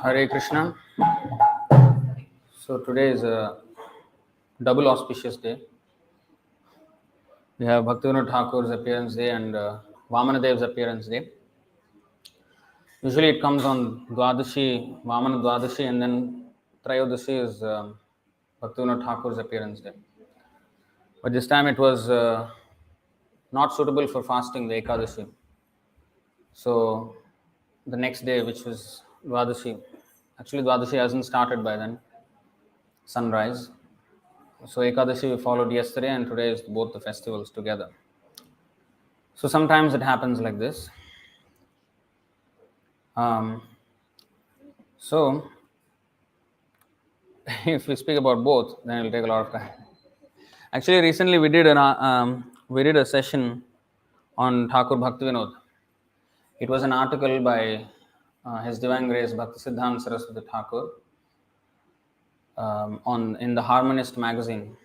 Hare Krishna. So today is a double auspicious day. We have Bhaktivinoda Thakur's appearance day and Vāmanadeva's appearance day. Usually it comes on Dvādaśī, Vāmanadeva, and then Trayodasi is Bhaktivinoda Thakur's appearance day. But this time it was not suitable for fasting, the Ekadashi. So the next day, which was Dvādaśī, actually Dvādaśī hasn't started by then, sunrise. So Ekadashi we followed yesterday, and today is both the festivals together. So sometimes it happens like this. So if we speak about both, then it will take a lot of time. Actually, recently we did a session on Thakur Bhaktivinoda. It was an article by His Divine Grace Bhaktisiddhanta Saraswati Thakur in the Harmonist magazine,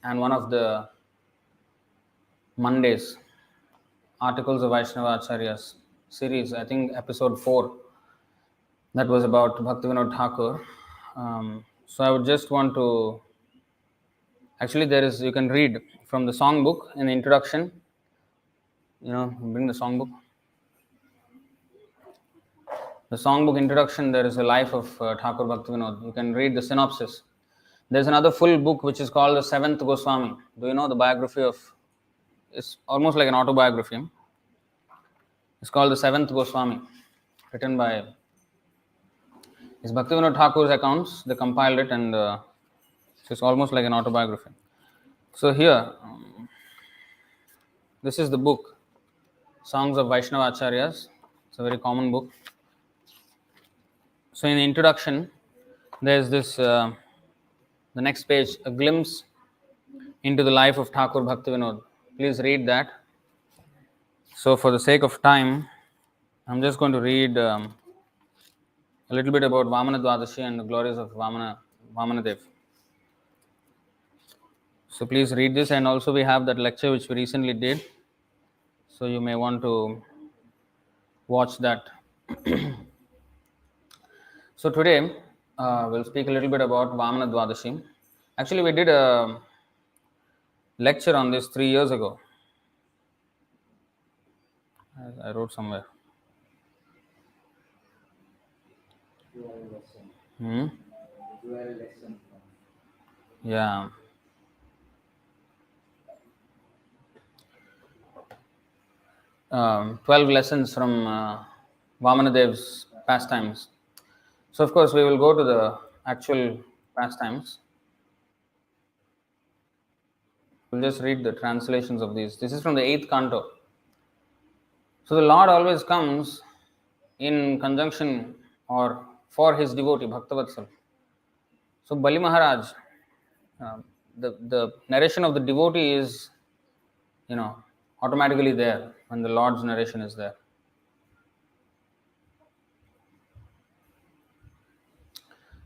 and one of the Mondays articles of Vaishnava Acharyas series, I think episode 4, that was about Bhaktivinoda Thakur. So I would just want to, actually you can read from the songbook in the introduction. Bring the songbook. The songbook introduction, there is a life of Thakur Bhaktivinoda. You can read the synopsis. There's another full book which is called the Seventh Goswami. Do you know the biography of, it's almost like an autobiography. It's called the Seventh Goswami, written by it's Bhaktivinoda Thakur's accounts. They compiled it, and it's almost like an autobiography. So here, this is the book, Songs of Vaishnava Acharyas. It's a very common book. So in the introduction, there's this, the next page, a glimpse into the life of Thakur Bhaktivinoda. Please read that. So for the sake of time, I'm just going to read a little bit about Vāmanadeva and the glories of Vāmanadeva. So please read this, and also we have that lecture which we recently did. So you may want to watch that. So today we'll speak a little bit about Vāmanadeva. Actually, we did a lecture on this 3 years ago. I wrote somewhere. Yeah. Um, 12 lessons from Vāmanadeva's pastimes. So of course we will go to the actual pastimes. We'll just read the translations of these. This is from the 8th canto. So the Lord always comes in conjunction or for his devotee, Bhaktavatsal. So Bali Maharaj, the narration of the devotee is, automatically there when the Lord's narration is there.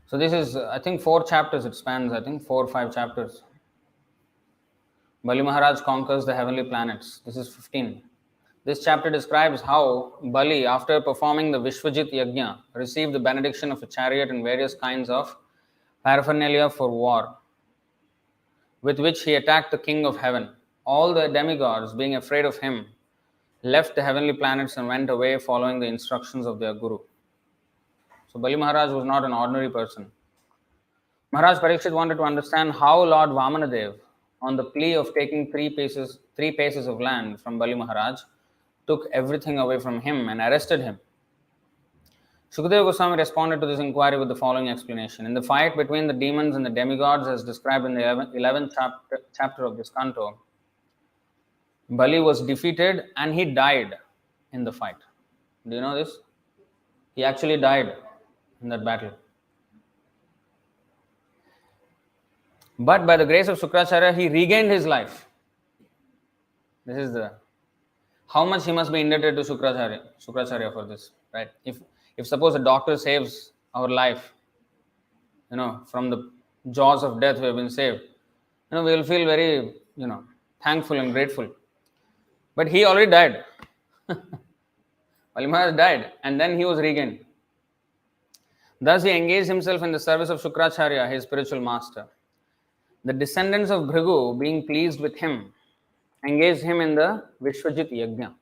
So this is, I think, 4 chapters it spans, 4 or 5 chapters. Bali Maharaj conquers the heavenly planets. This is 15. This chapter describes how Bali, after performing the Vishwajit Yajna, received the benediction of a chariot and various kinds of paraphernalia for war, with which he attacked the king of heaven. All the demigods, being afraid of him, left the heavenly planets and went away following the instructions of their guru. So Bali Maharaj was not an ordinary person. Maharaj Parikshit wanted to understand how Lord Vāmanadeva, on the plea of taking three paces of land from Bali Maharaj, took everything away from him and arrested him. Shukadeva Goswami responded to this inquiry with the following explanation. In the fight between the demons and the demigods, as described in the 11th chapter of this canto, Bali was defeated and he died in the fight. Do you know this? He actually died in that battle. But by the grace of Shukracharya, he regained his life. This is how much he must be indebted to Shukracharya for this, right? If suppose a doctor saves our life, from the jaws of death we have been saved, we will feel very, thankful and grateful. But he already died. Bali Maharaj died and then he was regained. Thus he engaged himself in the service of Shukracharya, his spiritual master. The descendants of Bhrigu, being pleased with him, engaged him in the Vishwajit Yajna.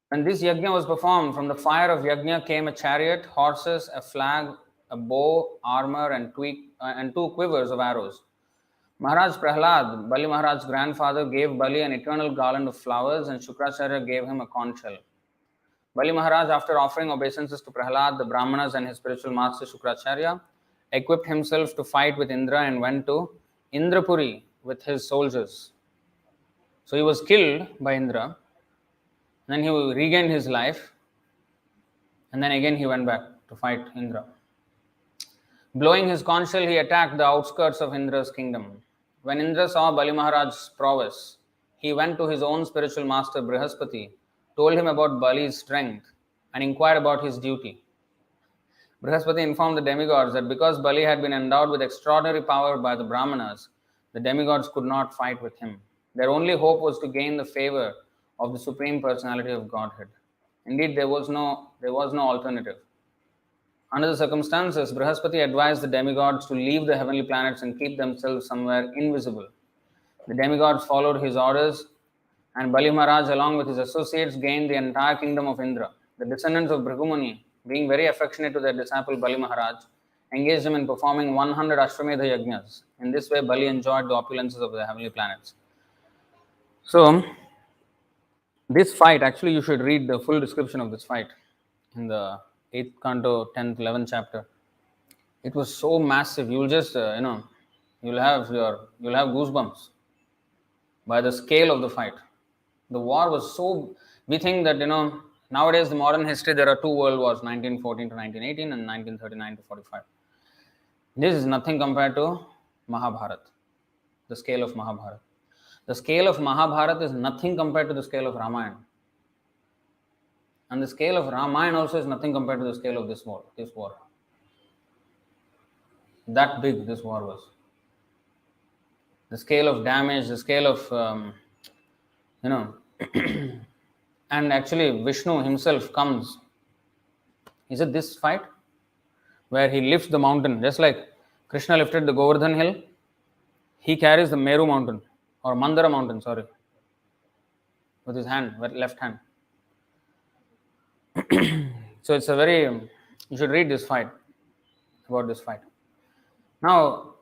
When this yajna was performed, from the fire of yajna came a chariot, horses, a flag, a bow, armor, and two quivers of arrows. Maharaj Prahlad, Bali Maharaj's grandfather, gave Bali an eternal garland of flowers, and Shukracharya gave him a conch shell. Bali Maharaj, after offering obeisances to Prahlad, the Brahmanas, and his spiritual master Shukracharya, equipped himself to fight with Indra and went to Indrapuri with his soldiers. So he was killed by Indra. Then he regained his life, and then again he went back to fight Indra. Blowing his conch shell, he attacked the outskirts of Indra's kingdom. When Indra saw Bali Maharaj's prowess, he went to his own spiritual master Brihaspati, told him about Bali's strength, and inquired about his duty. Brihaspati informed the demigods that because Bali had been endowed with extraordinary power by the Brahmanas, the demigods could not fight with him. Their only hope was to gain the favor of the Supreme Personality of Godhead. Indeed, there was no alternative. Under the circumstances, Brihaspati advised the demigods to leave the heavenly planets and keep themselves somewhere invisible. The demigods followed his orders, and Bali Maharaj, along with his associates, gained the entire kingdom of Indra. The descendants of Bhrigumuni, being very affectionate to their disciple Bali Maharaj, engaged him in performing 100 Ashwamedha Yajnas. In this way, Bali enjoyed the opulences of the heavenly planets. So, this fight, actually, you should read the full description of this fight in the 8th canto, 10th, 11th chapter. It was so massive. You'll just, you'll have goosebumps by the scale of the fight. The war was so. We think that nowadays the modern history there are two world wars, 1914 to 1918 and 1939 to 45. This is nothing compared to Mahabharata. The scale of Mahabharata. The scale of Mahabharata is nothing compared to the scale of Ramayana. And the scale of Ramayana also is nothing compared to the scale of this war. That big this war was. The scale of damage, the scale of, and actually Vishnu himself comes. Is it this fight? Where he lifts the mountain, just like Krishna lifted the Govardhan hill, he carries the Meru mountain, or Mandara mountain, with his hand, left hand. So it's you should read this fight, about this fight. Now,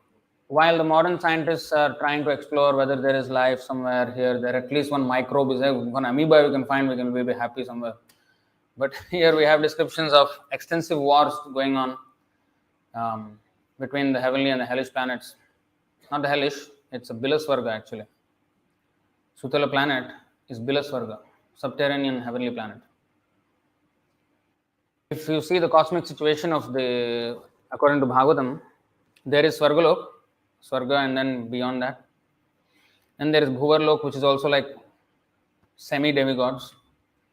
while the modern scientists are trying to explore whether there is life somewhere here, there at least one microbe is there, one amoeba we can find, we'll be happy somewhere. But here we have descriptions of extensive wars going on between the heavenly and the hellish planets. Not the hellish, it's a Bilaswarga actually. Sutala planet is Bilaswarga, subterranean heavenly planet. If you see the cosmic situation according to Bhagavatam, there is Swargalok, Swarga, and then beyond that. And there is Bhuvarlok, which is also like semi-demigods,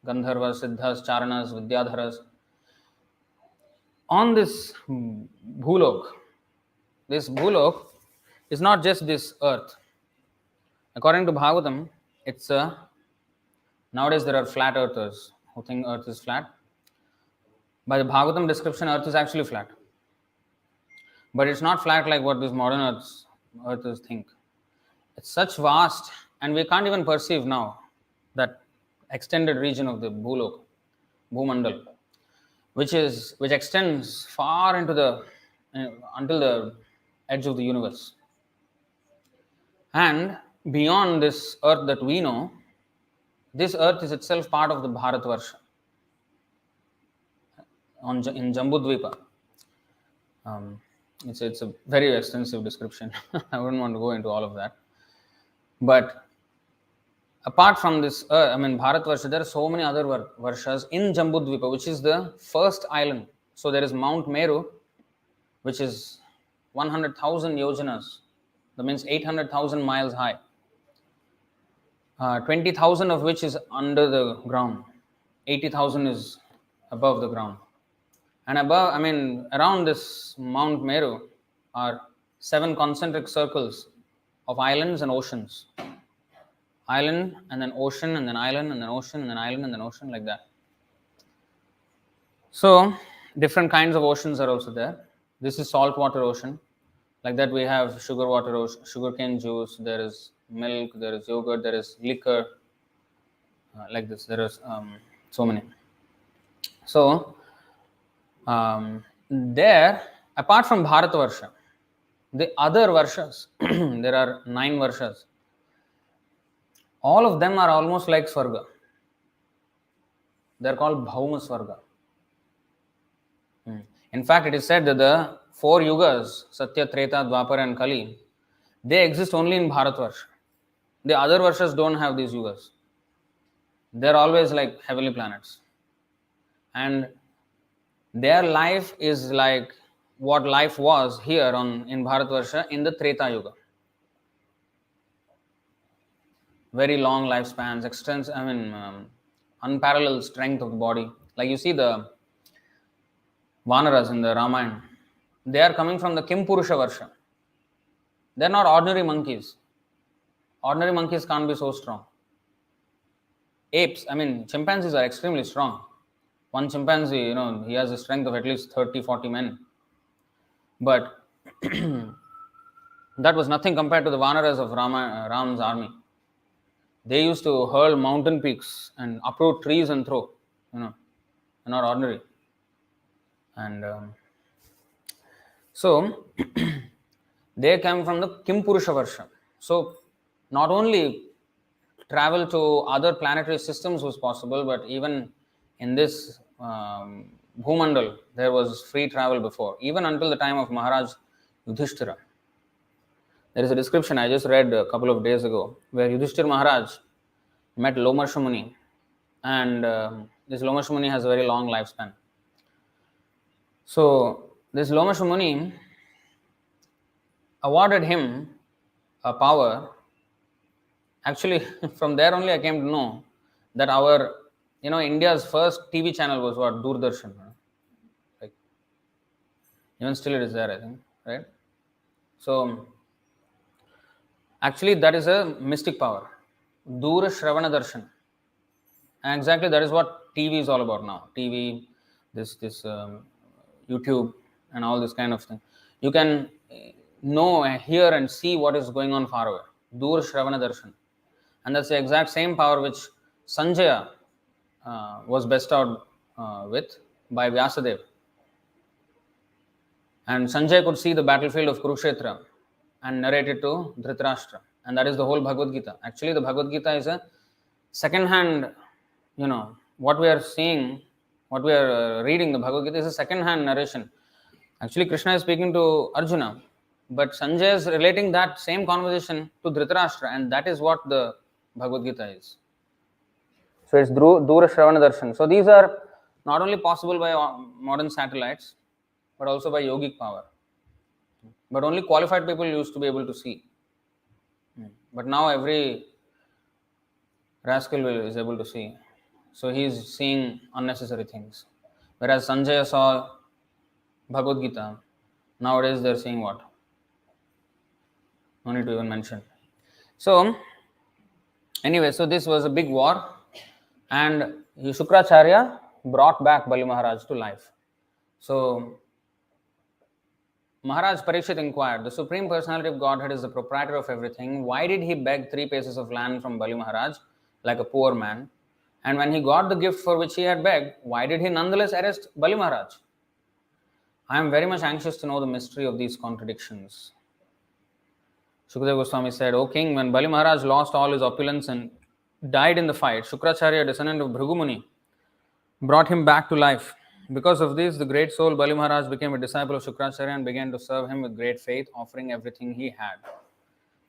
Gandharvas, Siddhas, Charanas, Vidyadharas. On this Bhulok is not just this earth. According to Bhagavatam, nowadays there are flat earthers who think earth is flat. By the Bhagavatam description, earth is actually flat. But it's not flat like what these modern earthers think. It's such vast, and we can't even perceive now that extended region of the Bhulok, Bhumandal, which extends far into until the edge of the universe. And beyond this earth that we know, this earth is itself part of the Bharatvarsha in Jambudvipa. It's a very extensive description. I wouldn't want to go into all of that. But apart from this, Bharatvarsha, there are so many other Varshas in Jambudvipa, which is the first island. So there is Mount Meru, which is 100,000 yojanas. That means 800,000 miles high. 20,000 of which is under the ground. 80,000 is above the ground. And around this Mount Meru are 7 concentric circles of islands and oceans. island and then ocean and then island and then ocean and then island and then ocean, like that. So different kinds of oceans are also there. This is saltwater ocean. Like that we have sugar water ocean, sugarcane juice, there is milk, there is yogurt, there is liquor, like this. There is so many. So there, apart from Bharatavarsha, the other Varshas, there are 9 Varshas, all of them are almost like Swarga. They are called Bhauma Swarga. In fact, it is said that the 4 Yugas, Satya, Treta, Dvapara and Kali, they exist only in Bharatvarsha. The other Varshas don't have these Yugas. They are always like heavenly planets. And their life is like what life was here in Bharatvarsha in the Treta Yuga. Very long lifespans, extensive, unparalleled strength of the body. Like you see the Vanaras in the Ramayana, they are coming from the Kim Purusha Varsha. They are not ordinary monkeys. Ordinary monkeys can't be so strong. Apes, chimpanzees are extremely strong. One chimpanzee, he has a strength of at least 30, 40 men. But that was nothing compared to the Vanaras of Ram's army. They used to hurl mountain peaks and uproot trees and throw. They're not ordinary. And so they came from the Kim Purusha Varsha. So not only travel to other planetary systems was possible, but even in this Bhumandal, there was free travel before, even until the time of Maharaj Yudhishthira. There is a description I just read a couple of days ago, where Yudhishthira Maharaj met Lomarsha Muni, and this Lomarsha Muni has a very long lifespan. So this Lomarsha Muni awarded him a power. Actually, from there only I came to know that our, India's first TV channel was what? Doordarshan. Like, even still it is there, I think, right? So, actually that is a mystic power. Dura Shravana Darshan. And exactly that is what TV is all about now. TV, this YouTube and all this kind of thing. You can know, hear and see what is going on far away. Dura Shravana Darshan. And that's the exact same power which Sanjaya was bestowed with by Vyasadeva. And Sanjaya could see the battlefield of Kurukshetra and narrate it to Dhritarashtra. And that is the whole Bhagavad Gita. Actually, the Bhagavad Gita is a second-hand, what we are seeing, what we are reading, the Bhagavad Gita is a second-hand narration. Actually, Krishna is speaking to Arjuna, but Sanjaya is relating that same conversation to Dhritarashtra, and that is what the Bhagavad Gita is. So it's Dura Shravana Darshan. So these are not only possible by modern satellites, but also by yogic power. But only qualified people used to be able to see. But now every rascal is able to see. So he is seeing unnecessary things. Whereas Sanjaya saw Bhagavad Gita, nowadays they are seeing what? No need to even mention. So, anyway, so this was a big war, and Shukracharya brought back Bali Maharaj to life. So, Maharaj Parikshit inquired, the Supreme Personality of Godhead is the proprietor of everything. Why did he beg 3 paces of land from Bali Maharaj like a poor man? And when he got the gift for which he had begged, why did he nonetheless arrest Bali Maharaj? I am very much anxious to know the mystery of these contradictions. Shukadeva Goswami said, O king, when Bali Maharaj lost all his opulence and died in the fight, Shukracharya, descendant of Bhrigu Muni, brought him back to life. Because of this, the great soul Bali Maharaj became a disciple of Shukracharya and began to serve him with great faith, offering everything he had.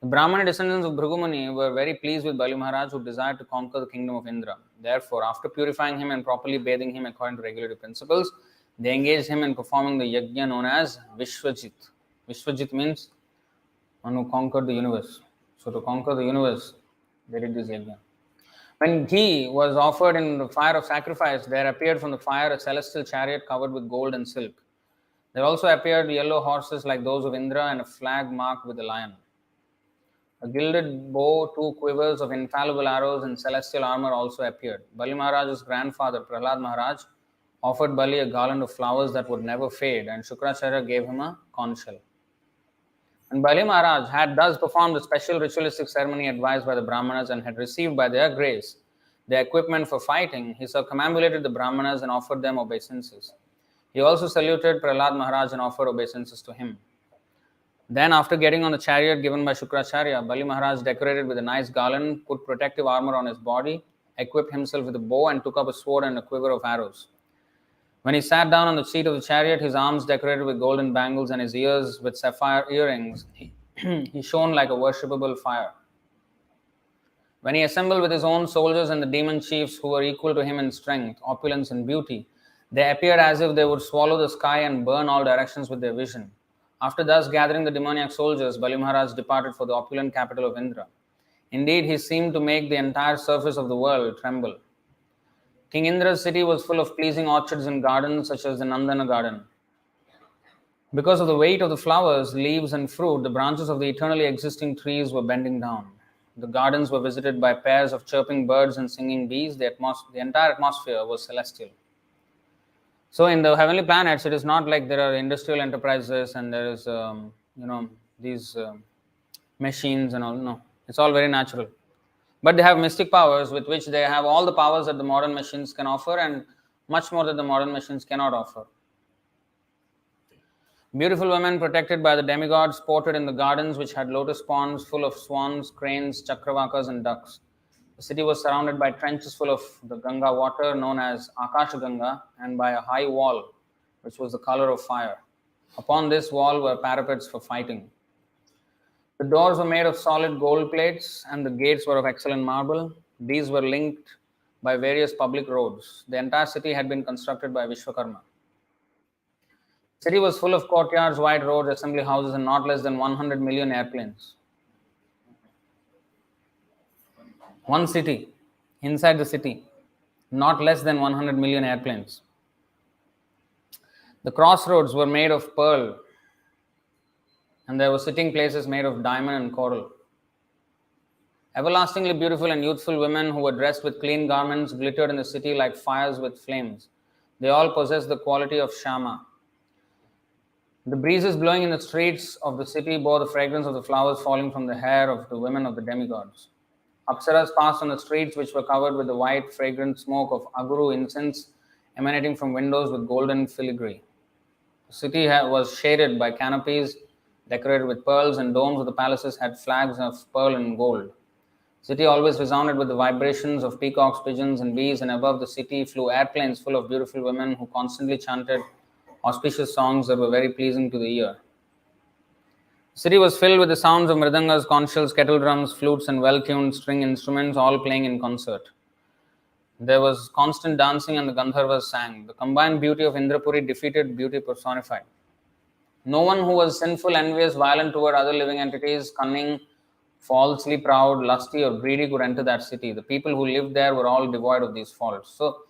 The Brahmana descendants of Bhrigu Muni were very pleased with Bali Maharaj, who desired to conquer the kingdom of Indra. Therefore, after purifying him and properly bathing him according to regulative principles, they engaged him in performing the yajna known as Vishwajit. Vishwajit means one who conquered the universe. So to conquer the universe, they did this yajna. When ghee was offered in the fire of sacrifice, there appeared from the fire a celestial chariot covered with gold and silk. There also appeared yellow horses like those of Indra and a flag marked with a lion. A gilded bow, 2 quivers of infallible arrows, and celestial armor also appeared. Bali Maharaj's grandfather, Prahlad Maharaj, offered Bali a garland of flowers that would never fade, and Shukracharya gave him a conch shell. And Bali Maharaj had thus performed a special ritualistic ceremony advised by the Brahmanas and had received by their grace the equipment for fighting. He circumambulated the Brahmanas and offered them obeisances. He also saluted Prahlad Maharaj and offered obeisances to him. Then, after getting on the chariot given by Shukracharya, Bali Maharaj decorated with a nice garland, put protective armor on his body, equipped himself with a bow, and took up a sword and a quiver of arrows. When he sat down on the seat of the chariot, his arms decorated with golden bangles and his ears with sapphire earrings, he shone like a worshipable fire. When he assembled with his own soldiers and the demon chiefs who were equal to him in strength, opulence, and beauty, they appeared as if they would swallow the sky and burn all directions with their vision. After thus gathering the demoniac soldiers, Bali Maharaj departed for the opulent capital of Indra. Indeed, he seemed to make the entire surface of the world tremble. King Indra's city was full of pleasing orchards and gardens such as the Nandana garden. Because of the weight of the flowers, leaves and fruit, the branches of the eternally existing trees were bending down. The gardens were visited by pairs of chirping birds and singing bees. The entire atmosphere was celestial. So in the heavenly planets, it is not like there are industrial enterprises and there is, these machines and all. No, it's all very natural. But they have mystic powers with which they have all the powers that the modern machines can offer and much more that the modern machines cannot offer. Beautiful women protected by the demigods sported in the gardens which had lotus ponds full of swans, cranes, chakravakas and ducks. The city was surrounded by trenches full of the Ganga water known as Akasha Ganga and by a high wall which was the color of fire. Upon this wall were parapets for fighting. The doors were made of solid gold plates and the gates were of excellent marble. These were linked by various public roads. The entire city had been constructed by Vishwakarma. The city was full of courtyards, wide roads, assembly houses, and not less than 100 million airplanes. One city, inside the city, not less than 100 million airplanes. The crossroads were made of pearl, and there were sitting places made of diamond and coral. Everlastingly beautiful and youthful women who were dressed with clean garments glittered in the city like fires with flames. They all possessed the quality of Shama. The breezes blowing in the streets of the city bore the fragrance of the flowers falling from the hair of the women of the demigods. Apsaras passed on the streets which were covered with the white, fragrant smoke of aguru incense emanating from windows with golden filigree. The city was shaded by canopies decorated with pearls, and domes of the palaces had flags of pearl and gold. The city always resounded with the vibrations of peacocks, pigeons, and bees, and above the city flew airplanes full of beautiful women who constantly chanted auspicious songs that were very pleasing to the ear. The city was filled with the sounds of mridangas, conch shells, kettle drums, flutes, and well-tuned string instruments, all playing in concert. There was constant dancing and the Gandharvas sang. The combined beauty of Indrapuri defeated beauty personified. No one who was sinful, envious, violent toward other living entities, cunning, falsely proud, lusty, or greedy could enter that city. The people who lived there were all devoid of these faults. So,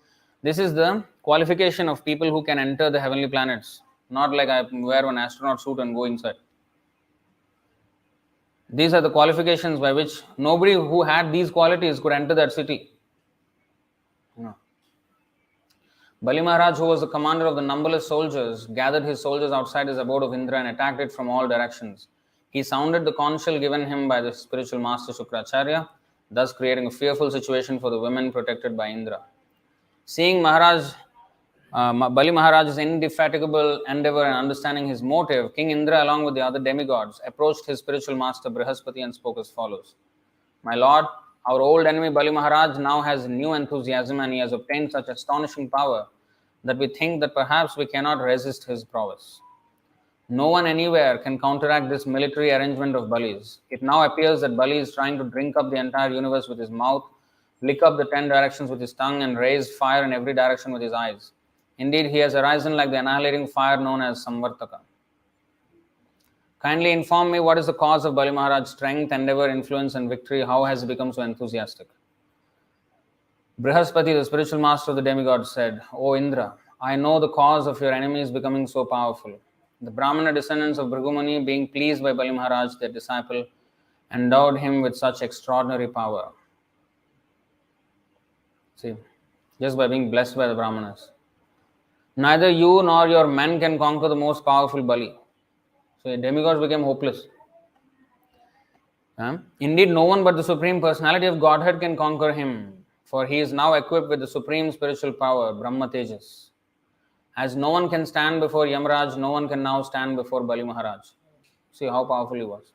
this is the qualification of people who can enter the heavenly planets. Not like I wear an astronaut suit and go inside. These are the qualifications by which nobody who had these qualities could enter that city. No. Bali Maharaj, who was the commander of the numberless soldiers, gathered his soldiers outside his abode of Indra and attacked it from all directions. He sounded the conch shell given him by the spiritual master Shukracharya, thus creating a fearful situation for the women protected by Indra. Seeing Bali Maharaj's indefatigable endeavor and understanding his motive, King Indra, along with the other demigods, approached his spiritual master Brihaspati and spoke as follows. My lord, our old enemy Bali Maharaj now has new enthusiasm and he has obtained such astonishing power that we think that perhaps we cannot resist his prowess. No one anywhere can counteract this military arrangement of Bali's. It now appears that Bali is trying to drink up the entire universe with his mouth, lick up the 10 directions with his tongue, and raise fire in every direction with his eyes. Indeed, he has arisen like the annihilating fire known as Samvartaka. Kindly inform me what is the cause of Bali Maharaj's strength, endeavor, influence, and victory. How has he become so enthusiastic? Brihaspati, the spiritual master of the demigods, said, O Indra, I know the cause of your enemies becoming so powerful. The Brahmana descendants of Bhrigumani, being pleased by Bali Maharaj, their disciple, endowed him with such extraordinary power. See, just by being blessed by the Brahmanas. Neither you nor your men can conquer the most powerful Bali. So demigods became hopeless. Indeed, no one but the Supreme Personality of Godhead can conquer him, for he is now equipped with the supreme spiritual power, Brahma Tejas. As no one can stand before Yamraj, no one can now stand before Bali Maharaj. See how powerful he was.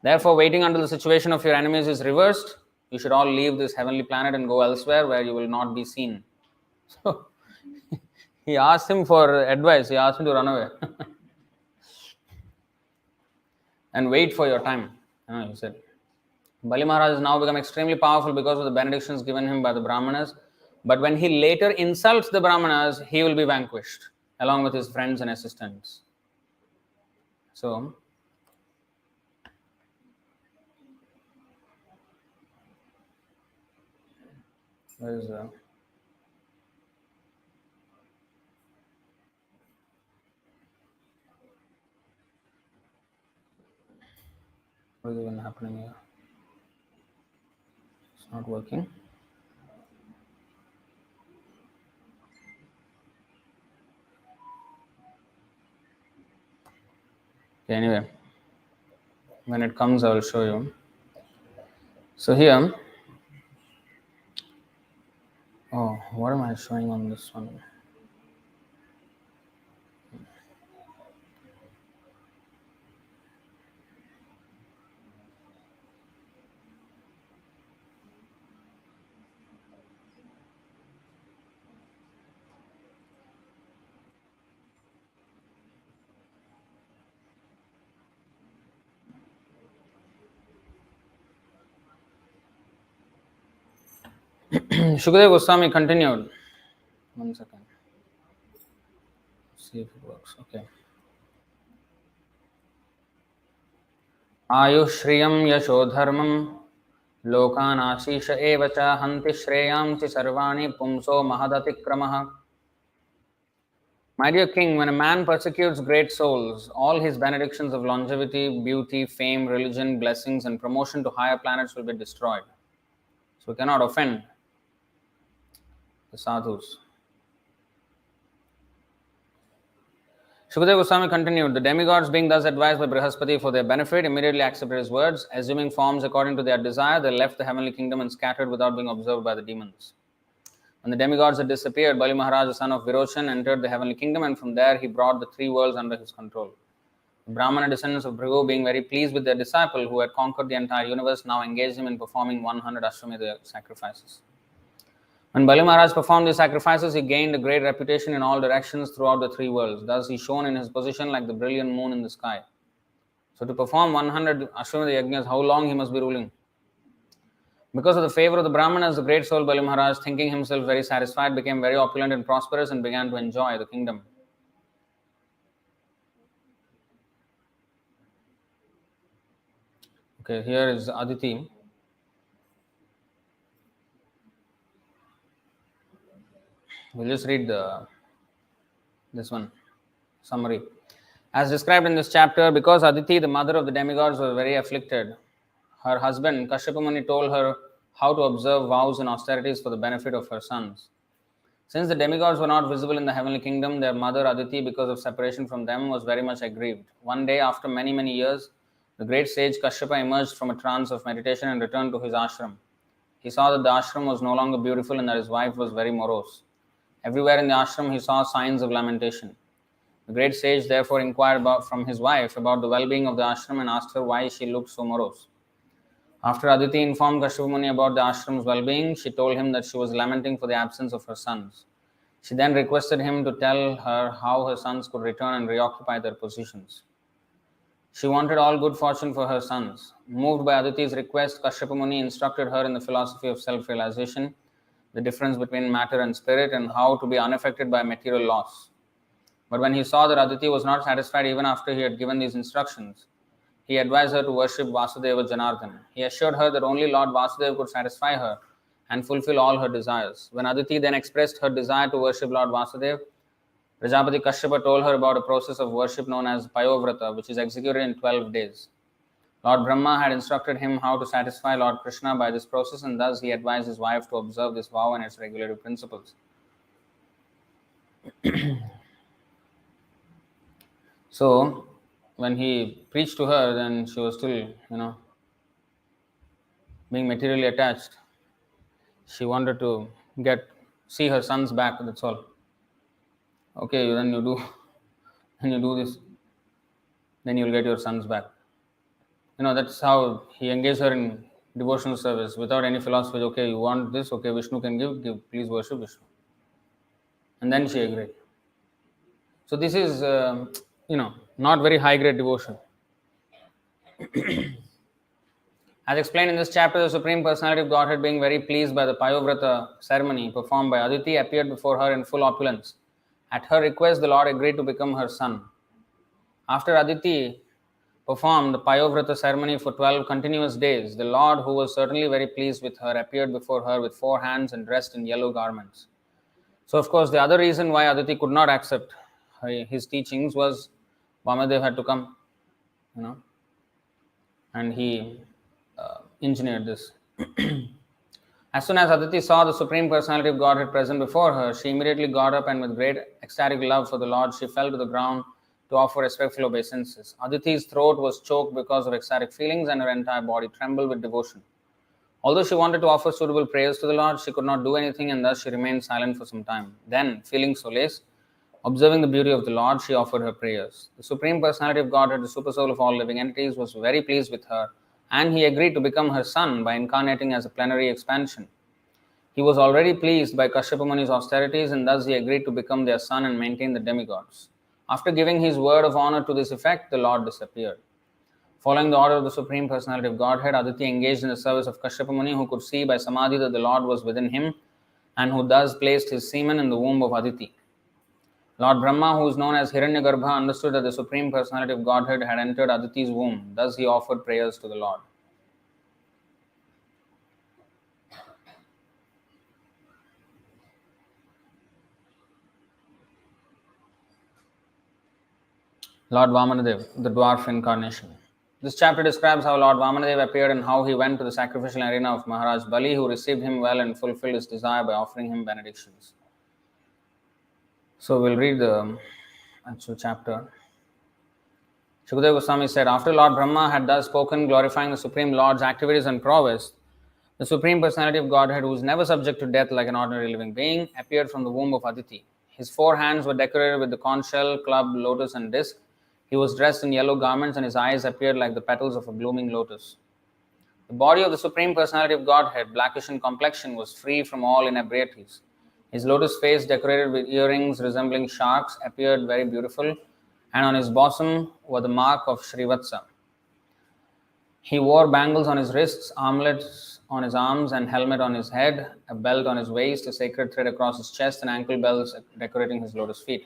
Therefore, waiting until the situation of your enemies is reversed, you should all leave this heavenly planet and go elsewhere where you will not be seen. So, he asked him for advice. He asked him to run away and wait for your time. He said, Bali Maharaj has now become extremely powerful because of the benedictions given him by the Brahmanas. But when he later insults the Brahmanas, he will be vanquished along with his friends and assistants. So, where is what is even happening here? It's not working. Okay, anyway, when it comes, I will show you. So here, what am I showing on this one? Shukadeva Goswami continued. 1 second. See if it works. Okay. Ayushriyam yasho dharmam lokan ashisha eva cha hanti shreyam chi sarvani pumso mahadatikramah. My dear king, when a man persecutes great souls, all his benedictions of longevity, beauty, fame, religion, blessings, and promotion to higher planets will be destroyed. So we cannot offend the sadhus. Shukadeva Goswami continued, the demigods being thus advised by Brihaspati for their benefit, immediately accepted his words. Assuming forms according to their desire, they left the heavenly kingdom and scattered without being observed by the demons. When the demigods had disappeared, Bali Maharaj, the son of Virochan, entered the heavenly kingdom, and from there he brought the 3 worlds under his control. The Brahmana descendants of Bhrigu, being very pleased with their disciple who had conquered the entire universe, now engaged him in performing 100 Ashwamedha sacrifices. When Bali Maharaj performed these sacrifices, he gained a great reputation in all directions throughout the 3 worlds. Thus he shone in his position like the brilliant moon in the sky. So to perform 100 Ashwamedha yajnas, how long he must be ruling? Because of the favor of the Brahmanas, the great soul Bali Maharaj, thinking himself very satisfied, became very opulent and prosperous and began to enjoy the kingdom. Okay, here is Aditi. We'll just read this one, summary. As described in this chapter, because Aditi, the mother of the demigods, was very afflicted, her husband Kashyapa Muni told her how to observe vows and austerities for the benefit of her sons. Since the demigods were not visible in the heavenly kingdom, their mother Aditi, because of separation from them, was very much aggrieved. One day, after many, many years, the great sage Kashyapa emerged from a trance of meditation and returned to his ashram. He saw that the ashram was no longer beautiful and that his wife was very morose. Everywhere in the ashram, he saw signs of lamentation. The great sage therefore inquired from his wife about the well-being of the ashram and asked her why she looked so morose. After Aditi informed Kashyapa Muni about the ashram's well-being, she told him that she was lamenting for the absence of her sons. She then requested him to tell her how her sons could return and reoccupy their positions. She wanted all good fortune for her sons. Moved by Aditi's request, Kashyapa Muni instructed her in the philosophy of self-realization, the difference between matter and spirit, and how to be unaffected by material loss. But when he saw that Aditi was not satisfied even after he had given these instructions, he advised her to worship Vasudeva Janardhan. He assured her that only Lord Vasudeva could satisfy her and fulfill all her desires. When Aditi then expressed her desire to worship Lord Vasudeva, Prajapati Kashyapa told her about a process of worship known as Payovrata, which is executed in 12 days. Lord Brahma had instructed him how to satisfy Lord Krishna by this process, and thus he advised his wife to observe this vow and its regulative principles. So, when he preached to her, then she was still, being materially attached. She wanted to see her sons back, that's all. Okay, then you do, and you do this, then you'll get your sons back. That's how he engaged her in devotional service without any philosophy. Okay, you want this, okay, Vishnu can give, please worship Vishnu. And then she agreed. So this is, not very high grade devotion. As explained in this chapter, the Supreme Personality of Godhead, being very pleased by the Payovrata ceremony performed by Aditi, appeared before her in full opulence. At her request, the Lord agreed to become her son. After Aditi performed the Payovrata ceremony for 12 continuous days, the Lord, who was certainly very pleased with her, appeared before her with 4 hands and dressed in yellow garments. So, of course, the other reason why Aditi could not accept his teachings was Vāmanadeva had to come, and he engineered this. As soon as Aditi saw the Supreme Personality of Godhead present before her, she immediately got up and with great ecstatic love for the Lord, she fell to the ground to offer respectful obeisances. Aditi's throat was choked because of ecstatic feelings and her entire body trembled with devotion. Although she wanted to offer suitable prayers to the Lord, she could not do anything and thus she remained silent for some time. Then, feeling solace, observing the beauty of the Lord, she offered her prayers. The Supreme Personality of Godhead, the Supersoul of all living entities, was very pleased with her, and he agreed to become her son by incarnating as a plenary expansion. He was already pleased by Kashyapa Muni's austerities, and thus he agreed to become their son and maintain the demigods. After giving his word of honor to this effect, the Lord disappeared. Following the order of the Supreme Personality of Godhead, Aditi engaged in the service of Kashyapa Muni, who could see by Samadhi that the Lord was within him, and who thus placed his semen in the womb of Aditi. Lord Brahma, who is known as Hiranyagarbha, understood that the Supreme Personality of Godhead had entered Aditi's womb. Thus he offered prayers to the Lord. Lord Vāmanadeva, the dwarf incarnation. This chapter describes how Lord Vāmanadeva appeared and how he went to the sacrificial arena of Maharaj Bali, who received him well and fulfilled his desire by offering him benedictions. So we'll read the actual chapter. Shukadeva Goswami said, after Lord Brahma had thus spoken, glorifying the Supreme Lord's activities and prowess, the Supreme Personality of Godhead, who is never subject to death like an ordinary living being, appeared from the womb of Aditi. His 4 hands were decorated with the conch shell, club, lotus and disc. He was dressed in yellow garments and his eyes appeared like the petals of a blooming lotus. The body of the Supreme Personality of Godhead, blackish in complexion, was free from all inebriaties. His lotus face, decorated with earrings resembling sharks, appeared very beautiful, and on his bosom were the mark of Srivatsa. He wore bangles on his wrists, armlets on his arms, and helmet on his head, a belt on his waist, a sacred thread across his chest, and ankle bells decorating his lotus feet.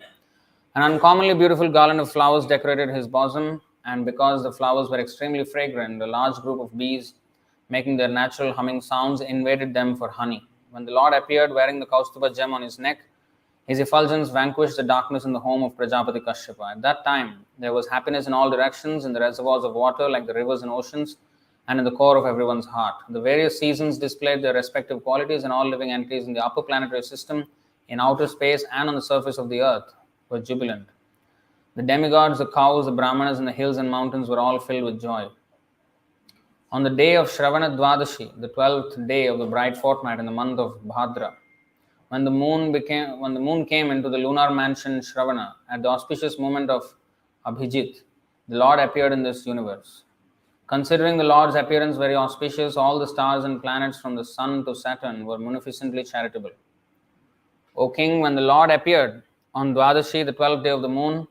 An uncommonly beautiful garland of flowers decorated his bosom, and because the flowers were extremely fragrant, a large group of bees, making their natural humming sounds, invaded them for honey. When the Lord appeared wearing the Kaustubha gem on his neck, his effulgence vanquished the darkness in the home of Prajapati Kashyapa. At that time, there was happiness in all directions, in the reservoirs of water like the rivers and oceans, and in the core of everyone's heart. The various seasons displayed their respective qualities, and all living entities in the upper planetary system, in outer space, and on the surface of the earth were jubilant. The demigods, the cows, the brahmanas, and the hills and mountains were all filled with joy. On the day of Shravana Dvādaśī, the 12th day of the bright fortnight in the month of Bhadra, when the moon came into the lunar mansion Shravana, at the auspicious moment of Abhijit, the Lord appeared in this universe. Considering the Lord's appearance very auspicious, all the stars and planets from the sun to Saturn were munificently charitable. O King, when the Lord appeared on Dvādaśī, the 12th day of the moon,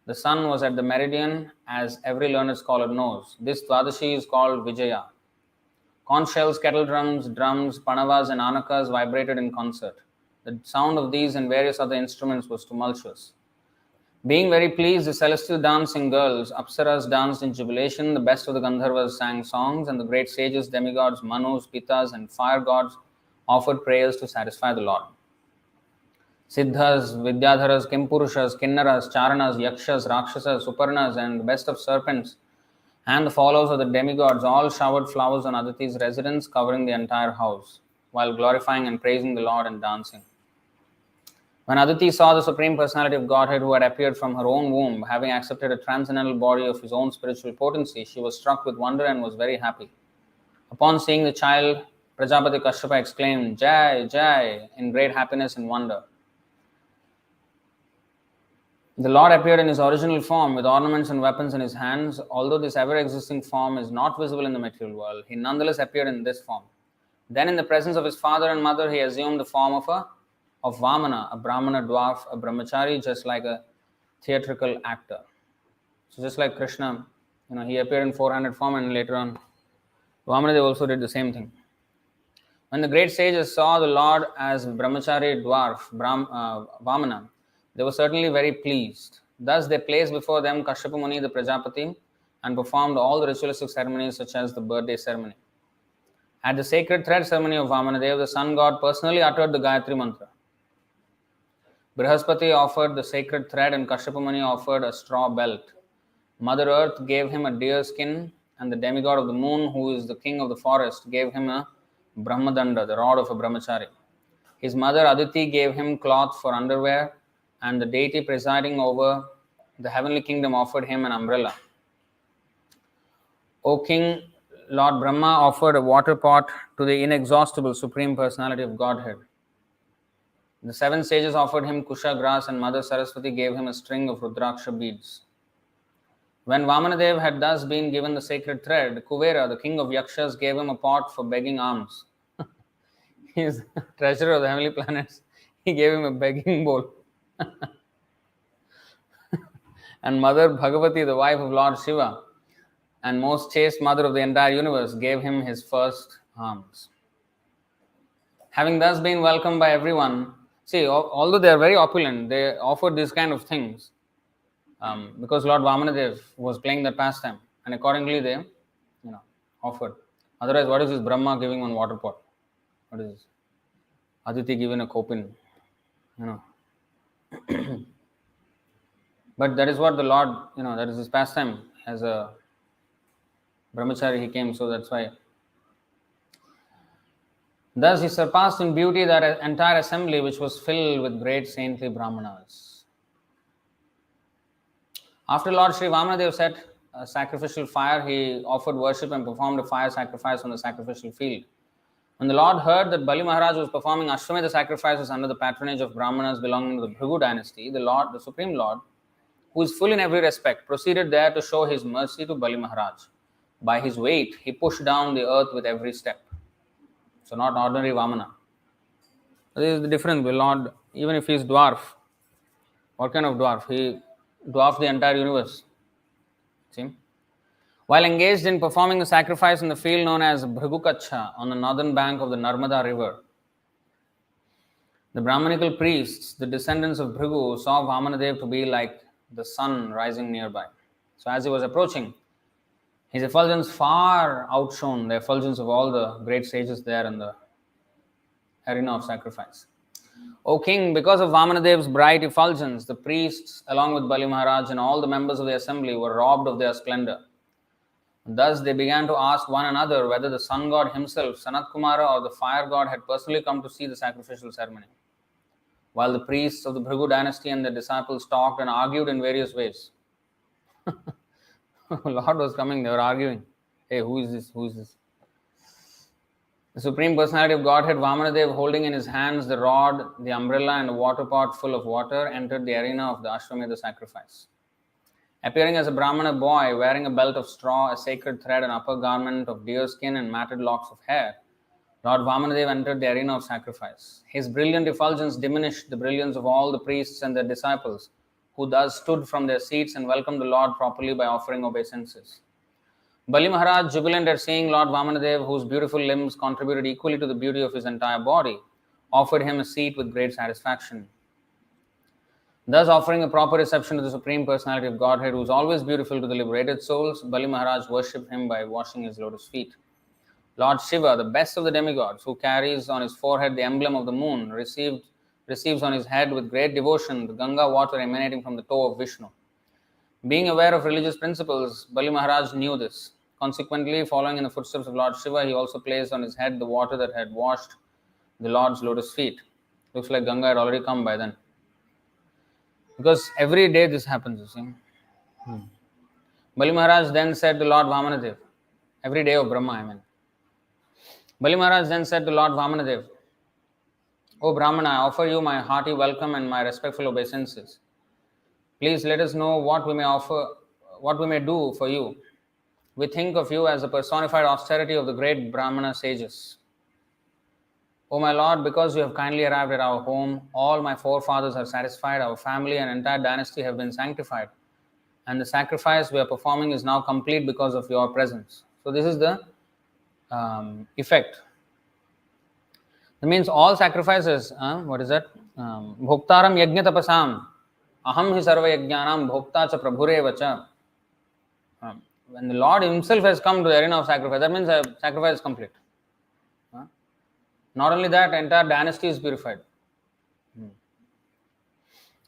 the sun was at the meridian, as every learned scholar knows. This Dvādaśī is called Vijaya. Conch shells, kettle drums, panavas and anakas vibrated in concert. The sound of these and various other instruments was tumultuous. Being very pleased, the celestial dancing girls, Apsaras, danced in jubilation. The best of the Gandharvas sang songs, and the great sages, demigods, Manus, Pitas, and fire gods offered prayers to satisfy the Lord. Siddhas, Vidyadharas, Kimpurushas, Kinnaras, Charanas, Yakshas, Rakshasas, Suparnas, and the best of serpents and the followers of the demigods all showered flowers on Aditi's residence, covering the entire house, while glorifying and praising the Lord and dancing. When Aditi saw the Supreme Personality of Godhead who had appeared from her own womb, having accepted a transcendental body of his own spiritual potency, she was struck with wonder and was very happy. Upon seeing the child, Prajapati Kashyapa exclaimed, "Jai, Jai," in great happiness and wonder. The Lord appeared in his original form with ornaments and weapons in his hands. Although this ever-existing form is not visible in the material world, he nonetheless appeared in this form. Then, in the presence of his father and mother, he assumed the form of Vamana, a Brahmana dwarf, a brahmachari, just like a theatrical actor. So just like Krishna, he appeared in 400 form, and later on, Vāmanadeva also did the same thing. When the great sages saw the Lord as brahmachari dwarf, Vamana, they were certainly very pleased. Thus they placed before them Kashyapa Muni, the Prajapati, and performed all the ritualistic ceremonies such as the birthday ceremony. At the sacred thread ceremony of Vāmanadeva, the sun god personally uttered the Gayatri mantra. Brihaspati offered the sacred thread and Kashyapa Muni offered a straw belt. Mother Earth gave him a deer skin, and the demigod of the moon, who is the king of the forest, gave him a Brahmadanda, the rod of a brahmachari. His mother Aditi gave him cloth for underwear, and the deity presiding over the heavenly kingdom offered him an umbrella. O King, Lord Brahma offered a water pot to the inexhaustible Supreme Personality of Godhead. The 7 sages offered him kusha grass, and Mother Saraswati gave him a string of Rudraksha beads. When Vāmanadeva had thus been given the sacred thread, Kuvera, the king of Yakshas, gave him a pot for begging alms. He is the treasurer of the heavenly planets. He gave him a begging bowl. And Mother Bhagavati, the wife of Lord Shiva, and most chaste mother of the entire universe, gave him his first alms. Having thus been welcomed by everyone, see, although they are very opulent, they offered these kind of things because Lord Vāmanadeva was playing that pastime, and accordingly they, offered. Otherwise, what is this Brahma giving one water pot? What is this? Aditi giving a kopin, But that is what the Lord, that is his pastime. As a brahmachari he came, so that's why. Thus he surpassed in beauty that entire assembly which was filled with great saintly brahmanas. After Lord Sri Vāmanadeva set a sacrificial fire, he offered worship and performed a fire sacrifice on the sacrificial field. When the Lord heard that Bali Maharaj was performing Ashwamedha sacrifices under the patronage of Brahmanas belonging to the Bhrigu dynasty, the Supreme Lord, who is full in every respect, proceeded there to show his mercy to Bali Maharaj. By his weight, he pushed down the earth with every step. So not ordinary Vamana. This is the difference. The Lord, even if he is dwarf, what kind of dwarf? He dwarfed the entire universe. See? While engaged in performing the sacrifice in the field known as Bhrigukacha on the northern bank of the Narmada river, the Brahmanical priests, the descendants of Bhrigu, saw Vāmanadeva to be like the sun rising nearby. So as he was approaching, his effulgence far outshone the effulgence of all the great sages there in the arena of sacrifice. O king, because of Vāmanadeva's bright effulgence, the priests, along with Bali Maharaj and all the members of the assembly, were robbed of their splendor. Thus they began to ask one another whether the sun god himself, Sanat Kumara, or the fire god had personally come to see the sacrificial ceremony. While the priests of the Bhrigu dynasty and their disciples talked and argued in various ways. Lord was coming, they were arguing. Hey, who is this? Who is this? The Supreme Personality of Godhead, Vāmanadeva, holding in his hands the rod, the umbrella, and a water pot full of water, entered the arena of the Ashwamedha sacrifice. Appearing as a Brahmana boy, wearing a belt of straw, a sacred thread, an upper garment of deer skin, and matted locks of hair, Lord Vāmanadeva entered the arena of sacrifice. His brilliant effulgence diminished the brilliance of all the priests and their disciples, who thus stood from their seats and welcomed the Lord properly by offering obeisances. Bali Maharaj, jubilant at seeing Lord Vāmanadeva, whose beautiful limbs contributed equally to the beauty of his entire body, offered him a seat with great satisfaction. Thus, offering a proper reception to the Supreme Personality of Godhead, who is always beautiful to the liberated souls, Bali Maharaj worshipped him by washing his lotus feet. Lord Shiva, the best of the demigods, who carries on his forehead the emblem of the moon, receives on his head with great devotion the Ganga water emanating from the toe of Vishnu. Being aware of religious principles, Bali Maharaj knew this. Consequently, following in the footsteps of Lord Shiva, he also placed on his head the water that had washed the Lord's lotus feet. Looks like Ganga had already come by then. Because every day this happens, you see. Bali Maharaj then said to Lord Vāmanadeva, every day of Brahma, I mean. Bali Maharaj then said to Lord Vāmanadeva, O Brahmana, I offer you my hearty welcome and my respectful obeisances. Please let us know what we may do for you. We think of you as the personified austerity of the great Brahmana sages. O my Lord, because you have kindly arrived at our home, all my forefathers are satisfied, our family and entire dynasty have been sanctified, and the sacrifice we are performing is now complete because of your presence. So this is the effect. That means all sacrifices, what is that? Bhoktaram yajna tapasam, aham hi sarva yajnanam bhokta cha prabhureva cha. When the Lord himself has come to the arena of sacrifice, that means sacrifice is complete. Not only that, entire dynasty is purified.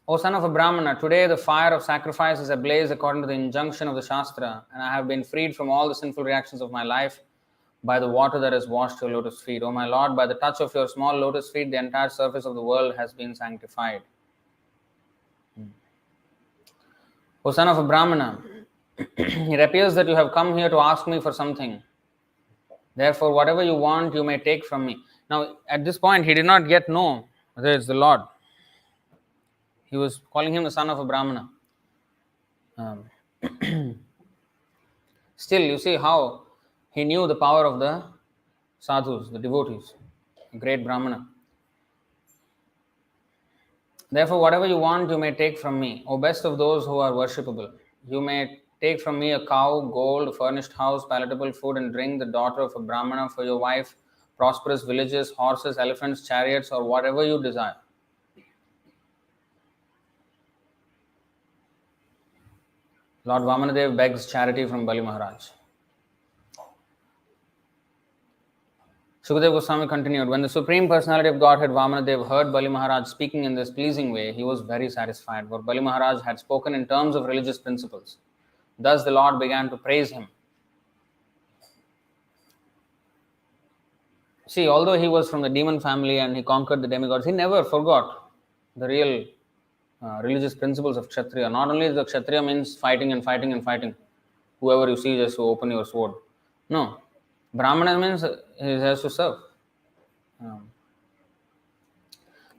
O son of a Brahmana, today the fire of sacrifice is ablaze according to the injunction of the Shastra, and I have been freed from all the sinful reactions of my life by the water that has washed your lotus feet. O my Lord, by the touch of your small lotus feet, the entire surface of the world has been sanctified. O son of a Brahmana, it appears that you have come here to ask me for something. Therefore, whatever you want, you may take from me. Now, at this point, he did not yet know whether it's the Lord. He was calling him the son of a Brahmana. Still, you see how he knew the power of the sadhus, the devotees, the great Brahmana. Therefore, whatever you want, you may take from me, O best of those who are worshipable. You may take from me a cow, gold, a furnished house, palatable food and drink, the daughter of a Brahmana for your wife, prosperous villages, horses, elephants, chariots, or whatever you desire. Lord Vāmanadeva begs charity from Bali Maharaj. Shukadeva Goswami continued, when the Supreme Personality of Godhead Vāmanadeva heard Bali Maharaj speaking in this pleasing way, he was very satisfied, for Bali Maharaj had spoken in terms of religious principles. Thus the Lord began to praise him. See, although he was from the demon family and he conquered the demigods, he never forgot the real religious principles of Kshatriya. Not only the Kshatriya means fighting and fighting and fighting. Whoever you see just to open your sword. No. Brahmana means he has to serve.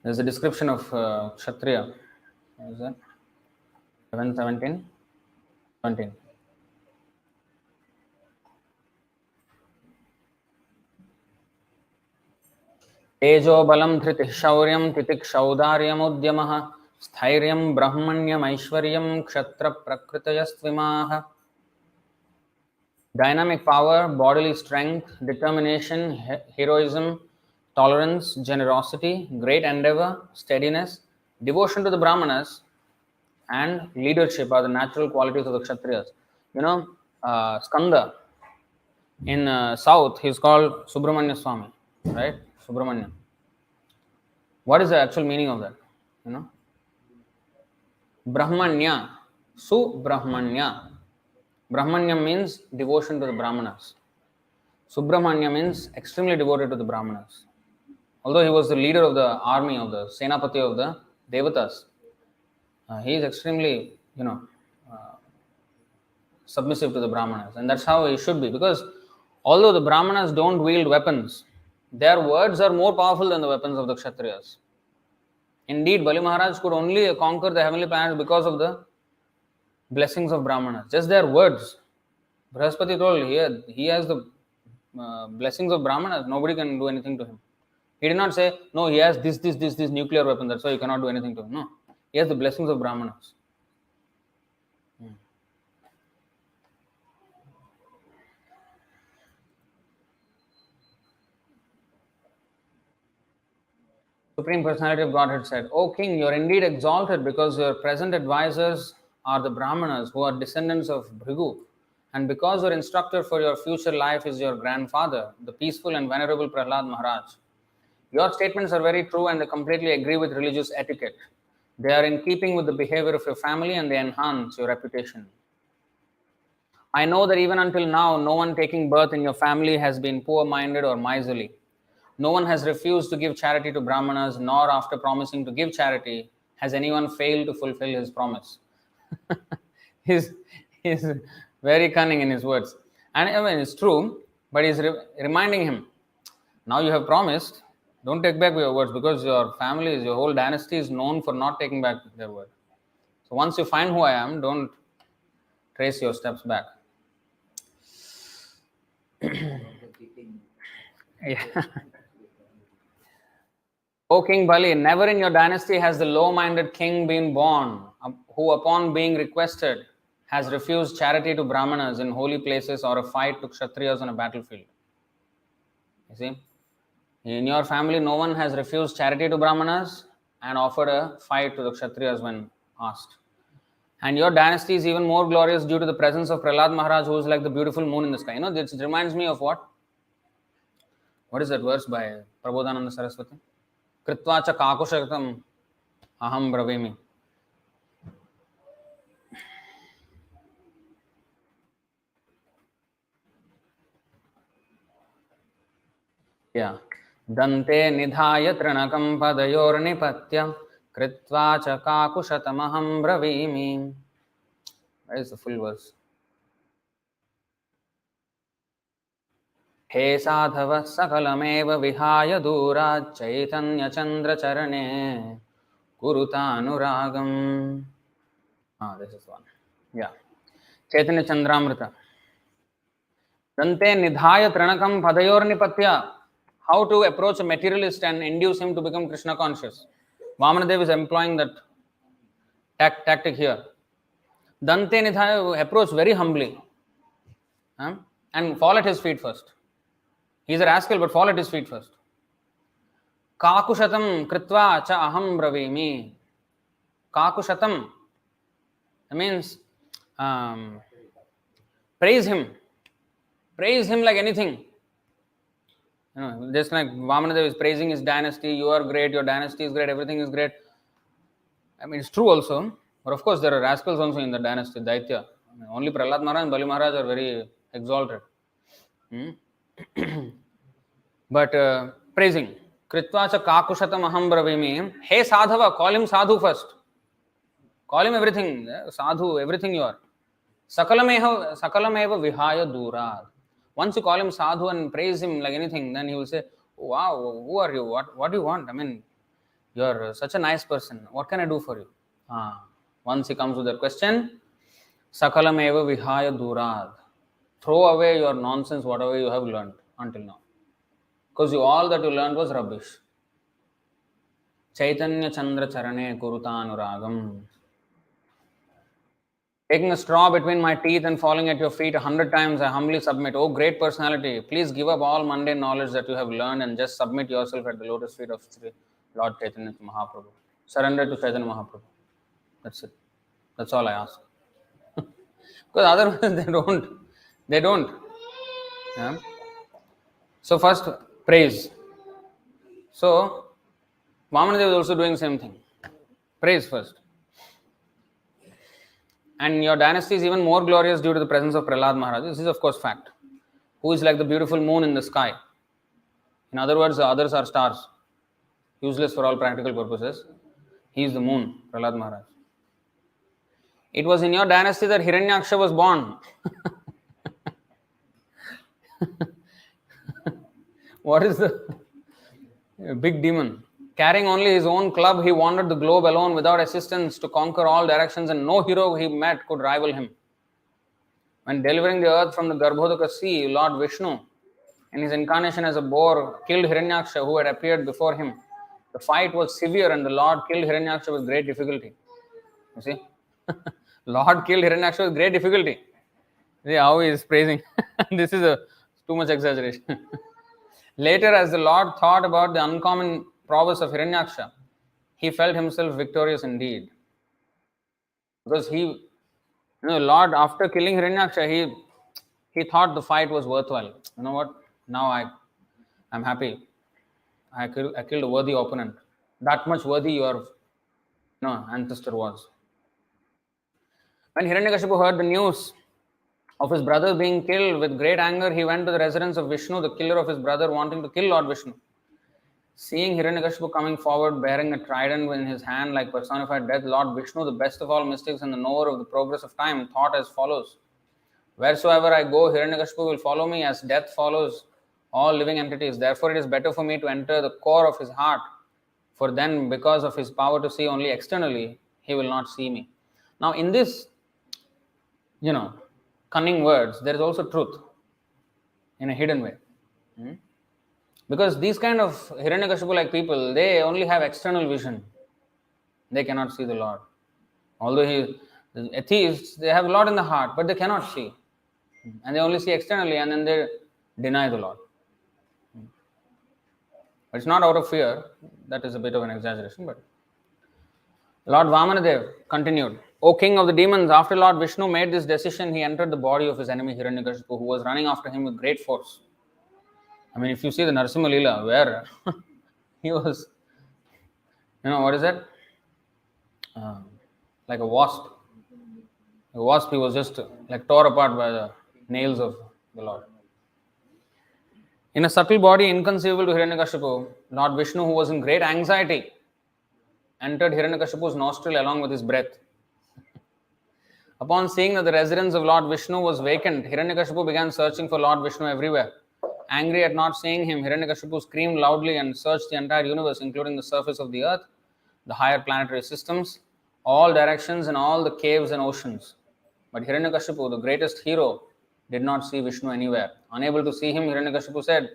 There's a description of Kshatriya. What is that? 17. Tejo balam dhriti shauriyam titik shaudaryam udyamah Sthiryam brahmanyam aishwaryam kshatra prakritayastvimah. Dynamic power, bodily strength, determination, heroism, tolerance, generosity, great endeavor, steadiness, devotion to the Brahmanas, and leadership are the natural qualities of the Kshatriyas. You know, Skanda, in south, he is called Subramanya Swami, right? Subramanya. What is the actual meaning of that? You know? Brahmanya, Subrahmanya. Brahmanya means devotion to the Brahmanas. Subramanya means extremely devoted to the Brahmanas. Although he was the leader of the army, of the Senapati of the Devatas, he is extremely, submissive to the Brahmanas. And that's how he should be. Because although the Brahmanas don't wield weapons, their words are more powerful than the weapons of the Kshatriyas. Indeed, Bali Maharaj could only conquer the heavenly planets because of the blessings of Brahmanas. Just their words. Brahaspati told he has the blessings of Brahmanas. Nobody can do anything to him. He did not say, no, he has this nuclear weapon. That's why you cannot do anything to him. No. He has the blessings of Brahmanas. Supreme Personality of Godhead said, O King, you are indeed exalted because your present advisors are the Brahmanas who are descendants of Bhrigu, and because your instructor for your future life is your grandfather, the peaceful and venerable Prahlad Maharaj. Your statements are very true and they completely agree with religious etiquette. They are in keeping with the behavior of your family and they enhance your reputation. I know that even until now, no one taking birth in your family has been poor-minded or miserly. No one has refused to give charity to Brahmanas, nor after promising to give charity has anyone failed to fulfill his promise. he's, he's very cunning in his words. And I mean, it's true, but he's reminding him, now you have promised, don't take back your words, because your family, your whole dynasty is known for not taking back their word. So once you find who I am, don't trace your steps back. Yeah. O King Bali, never in your dynasty has the low-minded king been born, who upon being requested has refused charity to Brahmanas in holy places or a fight to Kshatriyas on a battlefield. You see, in your family, no one has refused charity to Brahmanas and offered a fight to the Kshatriyas when asked. And your dynasty is even more glorious due to the presence of Prahlad Maharaj, who is like the beautiful moon in the sky. You know, this reminds me of what? What is that verse by Prabodhananda Saraswati? Kritva cha kakushaktam aham bravimi. Yeah. Dante nidhaya trinakam padayor nipatya kritva cha kakushatam aham bravimi. That is the full verse. हे साधव सकलमेव विहाय दूरात् चैतन्य चंद्र चरणे कुरुतानुरागम. This is one. Yeah. Chaitanya Chandramrita. Dante nidhaya tranakam padayor nipatya. How to approach a materialist and induce him to become Krishna conscious. Vāmanadeva is employing that tactic here. Dante nidhaya, approach very humbly and fall at his feet first. He is a rascal, but fall at his feet first. Kakushatam kritva cha aham bravimi. Kakushatam. That means praise him. Praise him like anything. You know, just like Vāmanadeva is praising his dynasty, you are great, your dynasty is great, everything is great. I mean, it's true also. But of course, there are rascals also in the dynasty, Daitya. I mean, only Prahlad Maharaj and Bali Maharaj are very exalted. But praising. Kritva cha kakushatam aham bravimi. Hey sadhava, call him sadhu first. Call him everything. Sadhu, everything you are. Sakalameva vihaya durad. Once you call him sadhu and praise him like anything, then he will say, oh, wow, who are you? What do you want? I mean, you are such a nice person. What can I do for you? Once he comes with that question, Sakalameva vihaya durad. Throw away your nonsense, whatever you have learned until now. Because all that you learned was rubbish. Chaitanya Chandra Charane Kurutanuragam. Taking a straw between my teeth and falling at your feet 100 times, I humbly submit. Oh, great personality, please give up all mundane knowledge that you have learned and just submit yourself at the lotus feet of Sri Lord Chaitanya Mahaprabhu. Surrender to Chaitanya Mahaprabhu. That's it. That's all I ask. Because otherwise they don't. Yeah? So first, praise. So, Vāmanadeva is also doing the same thing. Praise first. And your dynasty is even more glorious due to the presence of Prahlad Maharaj. This is of course fact. Who is like the beautiful moon in the sky. In other words, the others are stars. Useless for all practical purposes. He is the moon, Prahlad Maharaj. It was in your dynasty that Hiranyaksha was born. What is the big demon? Carrying only his own club, he wandered the globe alone without assistance to conquer all directions, and no hero he met could rival him. When delivering the earth from the Garbhodaka sea, Lord Vishnu, in his incarnation as a boar, killed Hiranyaksha who had appeared before him. The fight was severe and the Lord killed Hiranyaksha with great difficulty. You see? Lord killed Hiranyaksha with great difficulty. See how he is praising. This is too much exaggeration. Later, as the Lord thought about the uncommon prowess of Hiranyaksha, he felt himself victorious indeed. Because Lord, after killing Hiranyaksha, he thought the fight was worthwhile. You know what? Now I'm happy. I killed a worthy opponent. That much worthy you are ancestor was. When Hiranyakashipu heard the news of his brother being killed, with great anger he went to the residence of Vishnu, the killer of his brother, wanting to kill Lord Vishnu. Seeing Hiranyakashipu coming forward bearing a trident in his hand like personified death, Lord Vishnu, the best of all mystics and the knower of the progress of time, thought as follows: wheresoever I go, Hiranyakashipu will follow me as death follows all living entities. Therefore, it is better for me to enter the core of his heart, for then, because of his power to see only externally, he will not see me. Now, in this, cunning words, there is also truth in a hidden way. Because these kind of Hiranyakashipu-like people, they only have external vision. They cannot see the Lord. Although the atheists, they have Lord in the heart, but they cannot see. And they only see externally, and then they deny the Lord. But it's not out of fear. That is a bit of an exaggeration. But Lord Vāmanadeva continued, O king of the demons, after Lord Vishnu made this decision, he entered the body of his enemy Hiranyakashipu, who was running after him with great force. I mean, if you see the Narasimha Leela, where he was, what is that? Like a wasp. A wasp, he was just like tore apart by the nails of the Lord. In a subtle body inconceivable to Hiranyakashipu, Lord Vishnu, who was in great anxiety, entered Hiranyakashipu's nostril along with his breath. Upon seeing that the residence of Lord Vishnu was vacant, Hiranyakashipu began searching for Lord Vishnu everywhere. Angry at not seeing him, Hiranyakashipu screamed loudly and searched the entire universe, including the surface of the earth, the higher planetary systems, all directions and all the caves and oceans. But Hiranyakashipu, the greatest hero, did not see Vishnu anywhere. Unable to see him, Hiranyakashipu said,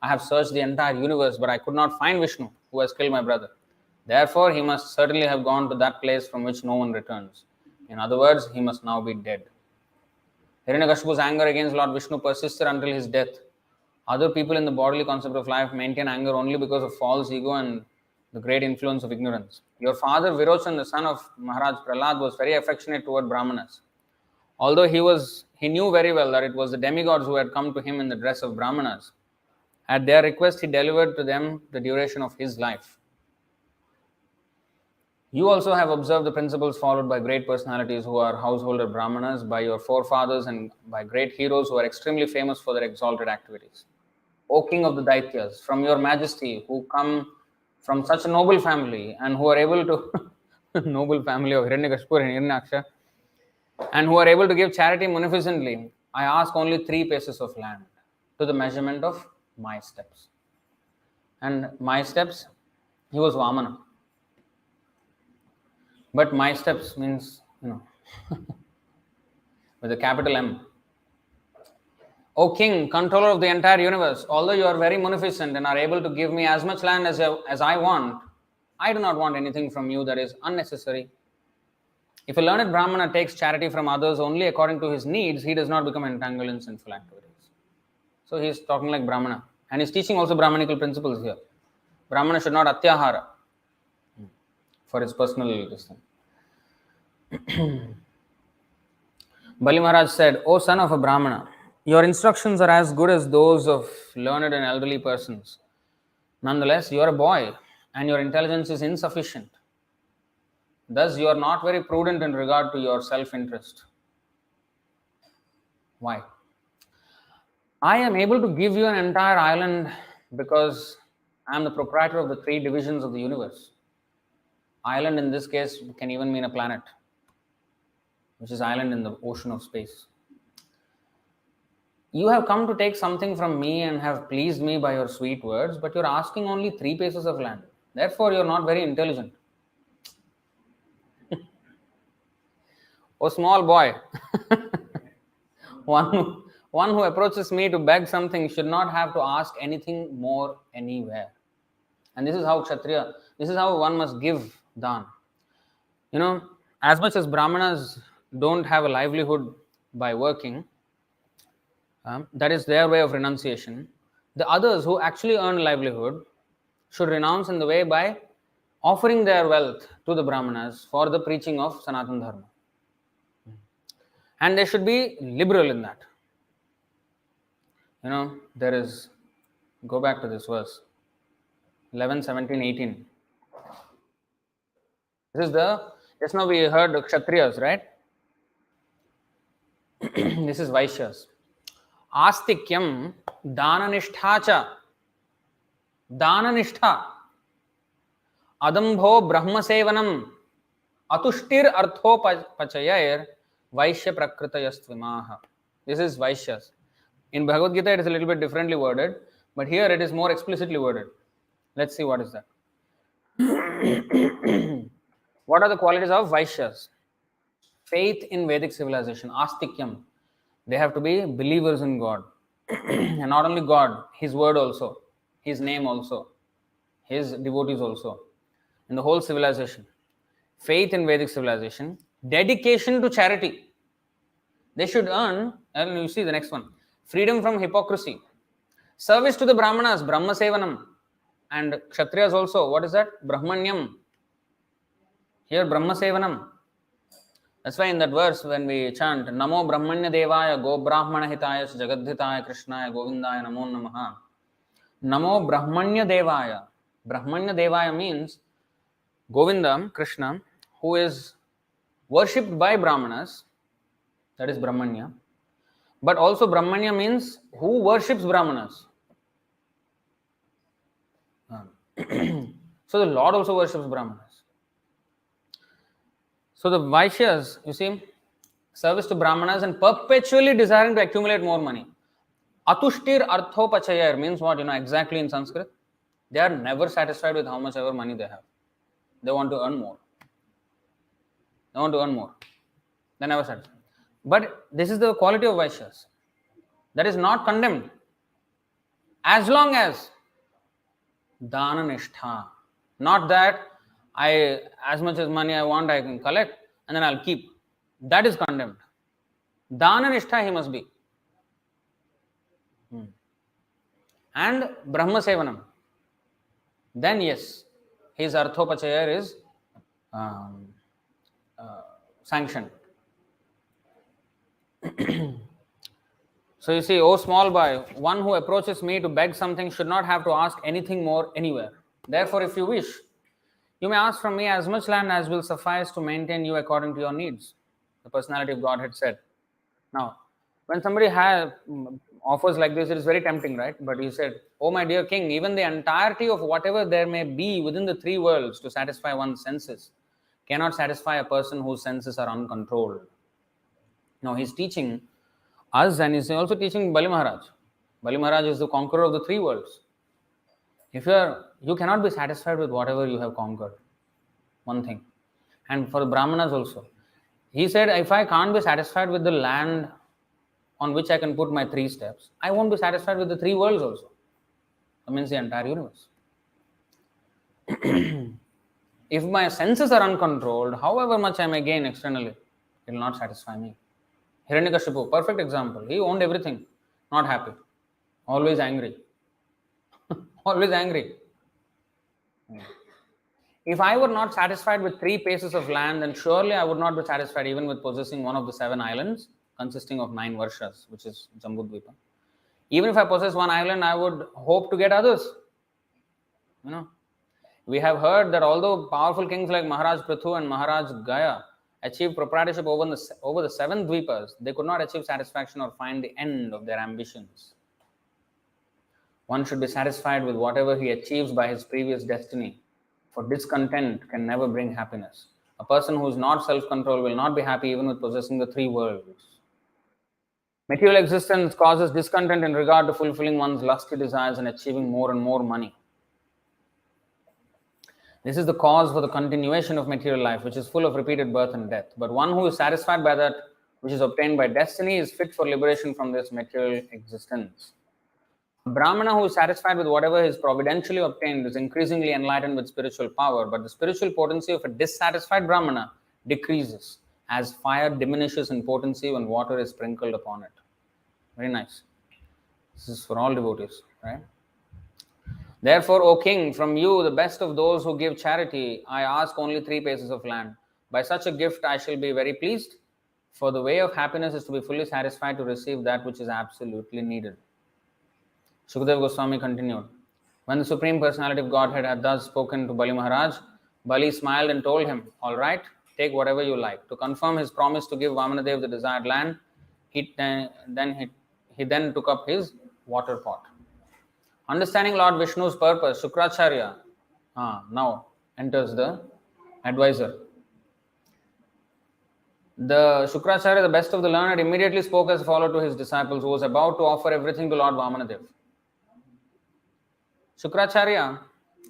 I have searched the entire universe, but I could not find Vishnu, who has killed my brother. Therefore, he must certainly have gone to that place from which no one returns. In other words, he must now be dead. Hiranyakashipu's anger against Lord Vishnu persisted until his death. Other people in the bodily concept of life maintain anger only because of false ego and the great influence of ignorance. Your father Virochan, the son of Maharaj Prahlad, was very affectionate toward Brahmanas. Although he knew very well that it was the demigods who had come to him in the dress of Brahmanas. At their request, he delivered to them the duration of his life. You also have observed the principles followed by great personalities who are householder Brahmanas, by your forefathers, and by great heroes who are extremely famous for their exalted activities. O King of the Daityas, from your majesty, who come from such a noble family and who are able to, noble family of Hiranyakashipu and Hiranyaksha, and who are able to give charity munificently, I ask only 3 paces of land to the measurement of my steps. And my steps, he was Vamana. But my steps means, with a capital M. O King, controller of the entire universe, although you are very munificent and are able to give me as much land as I want, I do not want anything from you that is unnecessary. If a learned Brahmana takes charity from others only according to his needs, he does not become entangled in sinful activities. So he is talking like Brahmana. And he is teaching also Brahmanical principles here. Brahmana should not atyahara for his personal wisdom. Bali Maharaj said, O son of a Brahmana, your instructions are as good as those of learned and elderly persons. Nonetheless, you are a boy and your intelligence is insufficient. Thus, you are not very prudent in regard to your self-interest. Why? I am able to give you an entire island because I am the proprietor of the 3 divisions of the universe. Island in this case can even mean a planet, which is island in the ocean of space. You have come to take something from me and have pleased me by your sweet words, but you are asking only 3 paces of land. Therefore, you are not very intelligent. O small boy, one who approaches me to beg something should not have to ask anything more anywhere. And this is how Kshatriya, this is how one must give dhan. As much as Brahmanas don't have a livelihood by working, that is their way of renunciation. The others who actually earn livelihood should renounce in the way by offering their wealth to the Brahmanas for the preaching of Sanatana Dharma. And they should be liberal in that. There is, go back to this verse, 11, 17, 18. This is just now we heard the Kshatriyas, right? This is Vaishyas. Astikyam, Dananishtha cha. Dananishtha. Adambho Brahmasevanam. Atushtir Artho Pachayayar Vaishya Prakritayastvimaha. This is Vaishyas. In Bhagavad Gita, it is a little bit differently worded, but here it is more explicitly worded. Let's see what is that. What are the qualities of Vaishyas? Faith in Vedic civilization, Astikyam. They have to be believers in God. And not only God, His word also, His name also, His devotees also, in the whole civilization. Faith in Vedic civilization, dedication to charity. They should earn, and you see the next one, freedom from hypocrisy, service to the Brahmanas, Brahma Sevanam, and Kshatriyas also. What is that? Brahmanyam. Here, Brahma Sevanam. That's why in that verse when we chant Namo Brahmanadevaya Go Brahmana Hitaya Jagadhitaya Krishnaya Govindaya Namo Namaha. Namo Brahmanadevaya. Brahmanadevaya means Govinda, Krishna, who is worshipped by Brahmanas, that is Brahmanya. But also Brahmanya means who worships Brahmanas. So the Lord also worships Brahmanas. So the Vaishyas, you see, service to Brahmanas and perpetually desiring to accumulate more money. Atushtir Arthopachayar means what, exactly in Sanskrit? They are never satisfied with how much ever money they have. They want to earn more. They want to earn more. They never satisfied. But this is the quality of Vaishyas. That is not condemned. As long as Dana Nishtha. Not that as much as money I want, I can collect and then I'll keep. That is condemned. Dana Nishtha he must be. And Brahma Sevanam. Then yes, his Arthopachayar is sanctioned. So you see, oh small boy, one who approaches me to beg something should not have to ask anything more anywhere. Therefore, if you wish, you may ask from me as much land as will suffice to maintain you according to your needs. The personality of God had said. Now, when somebody offers like this, it is very tempting, right? But he said, oh my dear king, even the entirety of whatever there may be within the three worlds to satisfy one's senses cannot satisfy a person whose senses are uncontrolled. Now, he's teaching us and he's also teaching Bali Maharaj. Bali Maharaj is the conqueror of the three worlds. If you cannot be satisfied with whatever you have conquered, one thing. And for the Brahmanas also. He said, if I can't be satisfied with the land on which I can put my 3 steps, I won't be satisfied with the 3 worlds also. That means the entire universe. If my senses are uncontrolled, however much I may gain externally, it will not satisfy me. Hiranyakashipu, perfect example. He owned everything, not happy, always angry. Always angry. If I were not satisfied with 3 paces of land, then surely I would not be satisfied even with possessing one of the 7 islands consisting of 9 varshas, which is Jambudvipa. Even if I possess one island, I would hope to get others. We have heard that although powerful kings like Maharaj Prithu and Maharaj Gaya achieved proprietorship over the 7 dvipas, they could not achieve satisfaction or find the end of their ambitions. One should be satisfied with whatever he achieves by his previous destiny, for discontent can never bring happiness. A person who is not self-controlled will not be happy even with possessing the 3 worlds. Material existence causes discontent in regard to fulfilling one's lusty desires and achieving more and more money. This is the cause for the continuation of material life, which is full of repeated birth and death. But one who is satisfied by that which is obtained by destiny is fit for liberation from this material existence. A Brahmana who is satisfied with whatever is providentially obtained is increasingly enlightened with spiritual power, but the spiritual potency of a dissatisfied Brahmana decreases as fire diminishes in potency when water is sprinkled upon it. Very nice. This is for all devotees, right? Therefore, O king, from you, the best of those who give charity, I ask only 3 paces of land. By such a gift I shall be very pleased, for the way of happiness is to be fully satisfied to receive that which is absolutely needed. Shukadeva Goswami continued, when the Supreme Personality of Godhead had thus spoken to Bali Maharaj, Bali smiled and told him, "All right, take whatever you like." To confirm his promise to give Vāmanadeva the desired land, he then took up his water pot. Understanding Lord Vishnu's purpose, Shukracharya now enters the advisor. The Shukracharya, the best of the learned, immediately spoke as follows to his disciples, who was about to offer everything to Lord Vāmanadeva. Shukracharya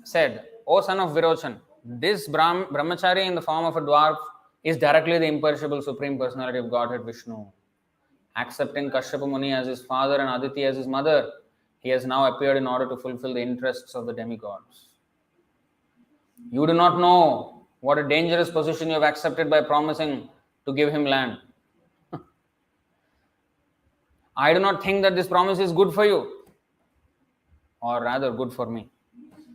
said, "O son of Virochan, this brahmachari in the form of a dwarf is directly the imperishable Supreme Personality of Godhead Vishnu. Accepting Kashyapa Muni as his father and Aditi as his mother, he has now appeared in order to fulfill the interests of the demigods. You do not know what a dangerous position you have accepted by promising to give him land. I do not think that this promise is good for you, or rather good for me."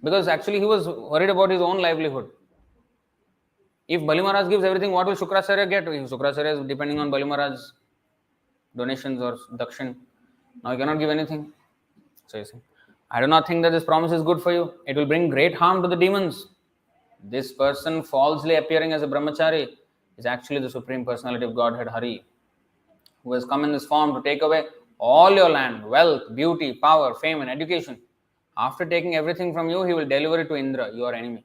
Because actually he was worried about his own livelihood. If Bali Maharaj gives everything, what will Shukracharya get? If Shukracharya is depending on Bali Maharaj's donations or dakshin, now he cannot give anything. So you see, I do not think that this promise is good for you. It will bring great harm to the demons. This person falsely appearing as a brahmachari is actually the Supreme Personality of Godhead Hari, who has come in this form to take away all your land, wealth, beauty, power, fame and education. After taking everything from you, he will deliver it to Indra, your enemy.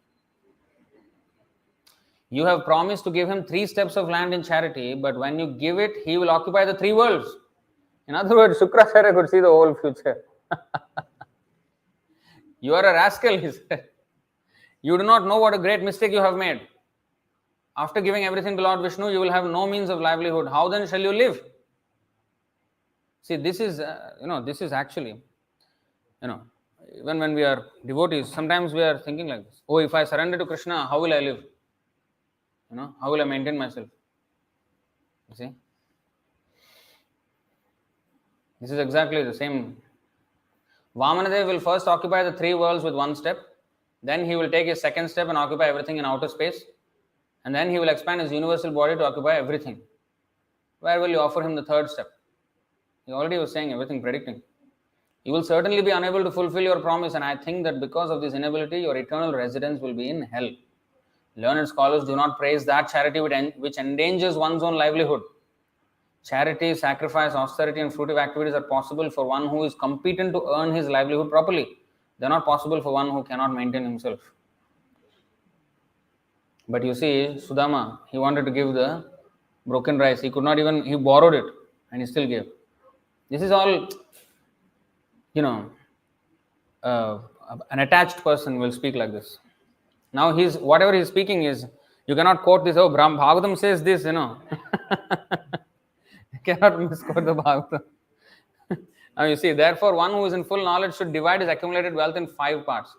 You have promised to give him 3 steps of land in charity, but when you give it, he will occupy the 3 worlds. In other words, Shukracharya could see the whole future. You are a rascal, he said. You do not know what a great mistake you have made. After giving everything to Lord Vishnu, you will have no means of livelihood. How then shall you live? See, this is, this is actually, even when we are devotees, sometimes we are thinking like this. Oh, if I surrender to Krishna, how will I live? How will I maintain myself? You see? This is exactly the same. Vāmanadeva will first occupy the 3 worlds with 1 step. Then he will take his 2nd step and occupy everything in outer space. And then he will expand his universal body to occupy everything. Where will you offer him the 3rd step? He already was saying everything, predicting. You will certainly be unable to fulfill your promise, and I think that because of this inability, your eternal residence will be in hell. Learned scholars do not praise that charity which endangers one's own livelihood. Charity, sacrifice, austerity and fruitive activities are possible for one who is competent to earn his livelihood properly. They are not possible for one who cannot maintain himself. But you see, Sudama, he wanted to give the broken rice. He could not even, he borrowed it and he still gave. This is all, an attached person will speak like this. Now whatever he's speaking is, you cannot quote this, Bhagavatam says this, You cannot misquote the Bhagavatam. Now you see, therefore one who is in full knowledge should divide his accumulated wealth in 5 parts.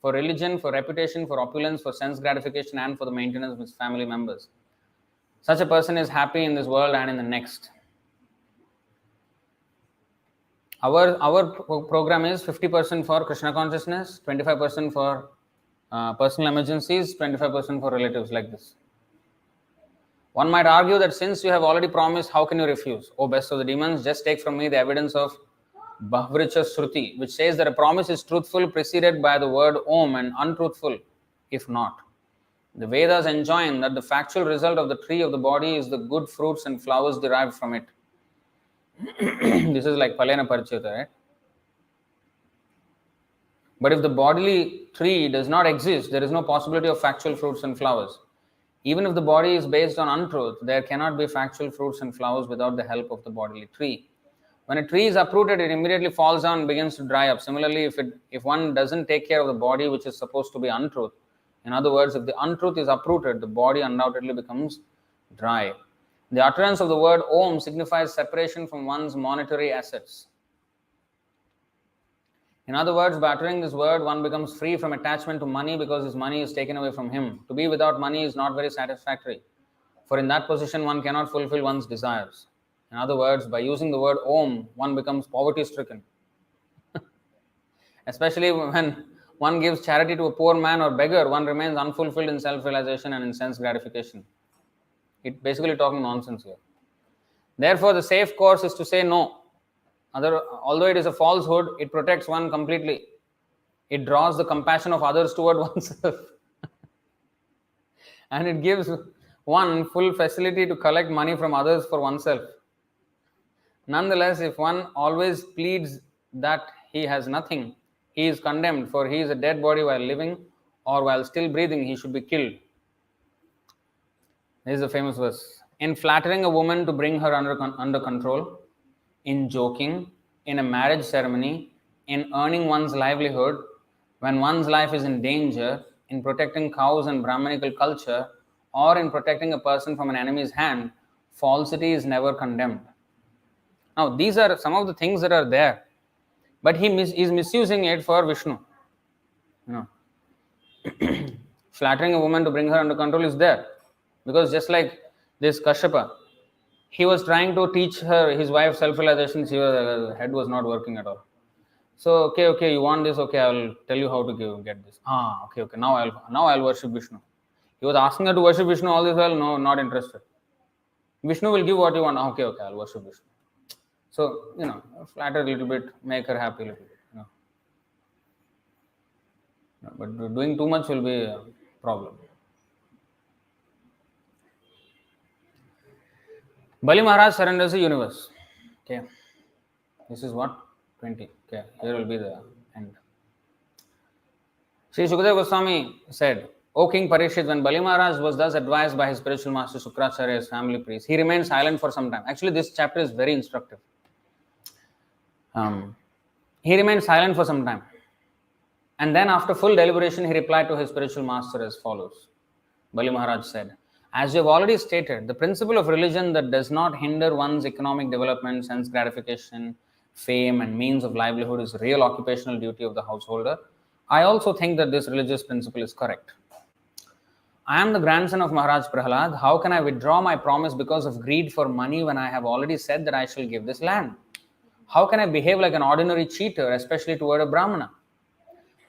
For religion, for reputation, for opulence, for sense gratification and for the maintenance of his family members. Such a person is happy in this world and in the next. Our program is 50% for Krishna consciousness, 25% for personal emergencies, 25% for relatives, like this. One might argue that since you have already promised, how can you refuse? O best of the demons, just take from me the evidence of Bahvricha Shruti, which says that a promise is truthful preceded by the word Om and untruthful if not. The Vedas enjoin that the factual result of the tree of the body is the good fruits and flowers derived from it. This is like Palena Parichita, right? But if the bodily tree does not exist, there is no possibility of factual fruits and flowers. Even if the body is based on untruth, there cannot be factual fruits and flowers without the help of the bodily tree. When a tree is uprooted, it immediately falls down and begins to dry up. Similarly, if one doesn't take care of the body which is supposed to be untruth, in other words, if the untruth is uprooted, the body undoubtedly becomes dry. The utterance of the word Om signifies separation from one's monetary assets. In other words, by uttering this word, one becomes free from attachment to money because his money is taken away from him. To be without money is not very satisfactory, for in that position one cannot fulfill one's desires. In other words, by using the word Om, one becomes poverty-stricken. Especially when one gives charity to a poor man or beggar, one remains unfulfilled in self-realization and in sense gratification. It's basically talking nonsense here. Therefore, the safe course is to say no. Although it is a falsehood, it protects one completely. It draws the compassion of others toward oneself. and it gives one full facility to collect money from others for oneself. Nonetheless, if one always pleads that he has nothing, he is condemned, for he is a dead body while living, or while still breathing, he should be killed. This is a famous verse. In flattering a woman to bring her under control, in joking, in a marriage ceremony, in earning one's livelihood, when one's life is in danger, in protecting cows and Brahmanical culture, or in protecting a person from an enemy's hand, falsity is never condemned. Now, these are some of the things that are there, but he is misusing it for Vishnu. You know, flattering a woman to bring her under control is there, because just like this Kashyapa, he was trying to teach his wife self-realization. Her head was not working at all. So okay, you want this? Okay, I'll tell you how to get this. Okay. Now I'll worship Vishnu. He was asking her to worship Vishnu all this while. No, not interested. Vishnu will give what you want. Okay, I'll worship Vishnu. So, flatter a little bit, make her happy a little bit. But doing too much will be a problem. Bali Maharaj surrenders the universe. Okay. This is what? 20. Okay. Here will be the end. Sri Shukadeva Goswami said, O King Parikshit, when Bali Maharaj was thus advised by his spiritual master Sukracharya, his family priest, he remained silent for some time. Actually, this chapter is very instructive. He remained silent for some time. And then after full deliberation, he replied to his spiritual master as follows. Bali Maharaj said, as you have already stated, the principle of religion that does not hinder one's economic development, sense gratification, fame and means of livelihood is real occupational duty of the householder. I also think that this religious principle is correct. I am the grandson of Maharaj Prahlad. How can I withdraw my promise because of greed for money when I have already said that I shall give this land? How can I behave like an ordinary cheater, especially toward a Brahmana?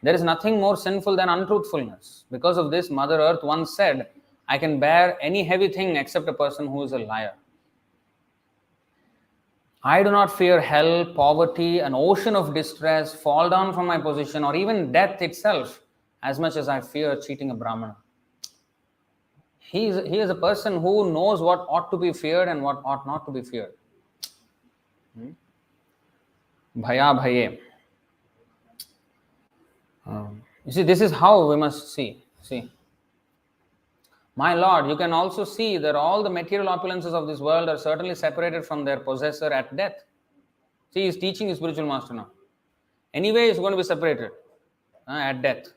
There is nothing more sinful than untruthfulness. Because of this, Mother Earth once said, I can bear any heavy thing except a person who is a liar. I do not fear hell, poverty, an ocean of distress, fall down from my position, or even death itself, as much as I fear cheating a Brahmana. He is a person who knows what ought to be feared and what ought not to be feared. Bhaya bhaye. You see, this is how we must see. My Lord, you can also see that all the material opulences of this world are certainly separated from their possessor at death. See, he is teaching his spiritual master now. Anyway, it's going to be separated at death.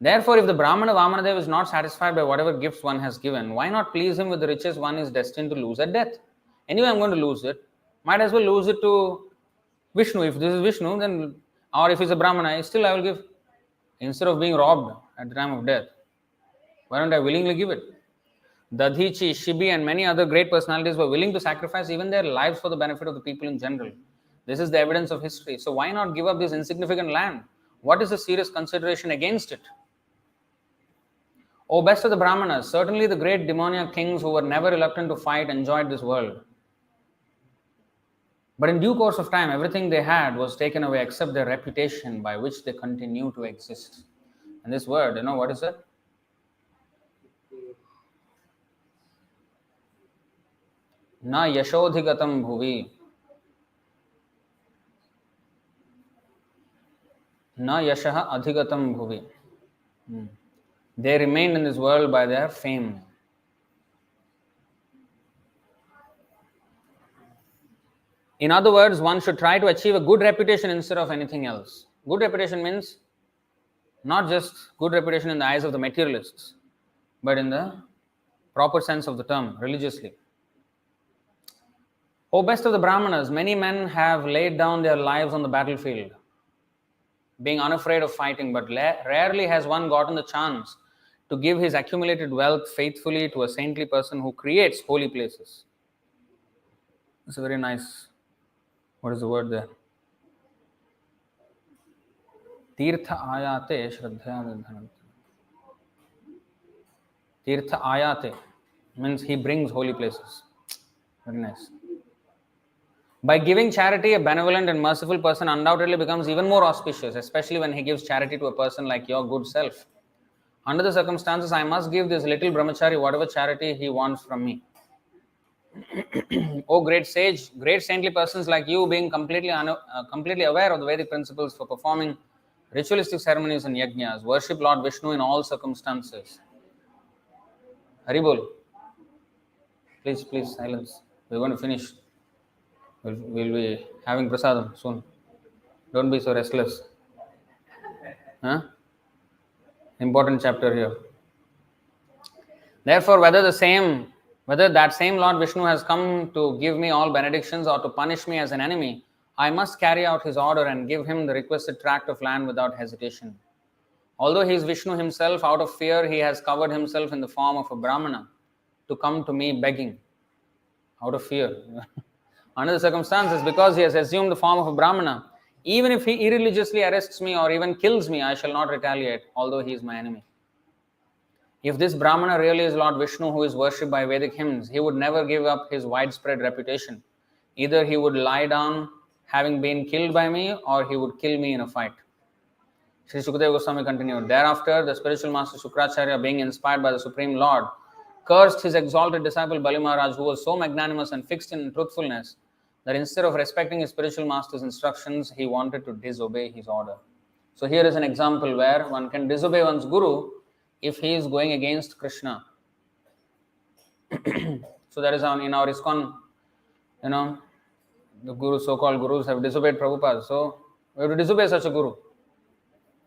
Therefore, if the Brahmana Vāmanadeva is not satisfied by whatever gifts one has given, why not please him with the riches one is destined to lose at death? Anyway, I'm going to lose it. Might as well lose it to Vishnu. If this is Vishnu, then, or if he's a Brahmana, still I will give. Instead of being robbed at the time of death, why don't I willingly give it? Dadhichi, Shibi and many other great personalities were willing to sacrifice even their lives for the benefit of the people in general. This is the evidence of history. So why not give up this insignificant land? What is the serious consideration against it? O best of the Brahmanas, certainly the great demoniac kings who were never reluctant to fight enjoyed this world. But in due course of time, everything they had was taken away except their reputation by which they continue to exist. And this word, what is it? Na yashodhigatam bhuvi. Na yashaha adhigatam bhuvi. They remained in this world by their fame. In other words, one should try to achieve a good reputation instead of anything else. Good reputation means not just good reputation in the eyes of the materialists, but in the proper sense of the term, religiously. O best of the Brahmanas, many men have laid down their lives on the battlefield, being unafraid of fighting, but rarely has one gotten the chance to give his accumulated wealth faithfully to a saintly person who creates holy places. It's a very nice, what is the word there? Tirtha ayate shraddhaya dhanam. Tirtha ayate means he brings holy places. Very nice. By giving charity, a benevolent and merciful person undoubtedly becomes even more auspicious, especially when he gives charity to a person like your good self. Under the circumstances, I must give this little brahmachari whatever charity he wants from me. O great sage, great saintly persons like you, being completely aware of the Vedic principles for performing ritualistic ceremonies and yajnas, worship Lord Vishnu in all circumstances. Haribol, please, silence. We're going to finish. We'll be having prasadam soon. Don't be so restless. Huh? Important chapter here. Therefore, whether that same Lord Vishnu has come to give me all benedictions or to punish me as an enemy, I must carry out his order and give him the requested tract of land without hesitation. Although he is Vishnu himself, out of fear he has covered himself in the form of a Brahmana to come to me begging. Out of fear. Under the circumstances, because he has assumed the form of a Brahmana, even if he irreligiously arrests me or even kills me, I shall not retaliate, although he is my enemy. If this Brahmana really is Lord Vishnu who is worshipped by Vedic hymns, he would never give up his widespread reputation. Either he would lie down having been killed by me, or he would kill me in a fight. Sri Sukadeva Goswami continued. Thereafter, the spiritual master Shukracharya, being inspired by the Supreme Lord, cursed his exalted disciple Bali Maharaj, who was so magnanimous and fixed in truthfulness that instead of respecting his spiritual master's instructions, he wanted to disobey his order. So here is an example where one can disobey one's guru if he is going against Krishna. So that is in our ISKCON, the gurus, so-called gurus, have disobeyed Prabhupada. So we have to disobey such a guru.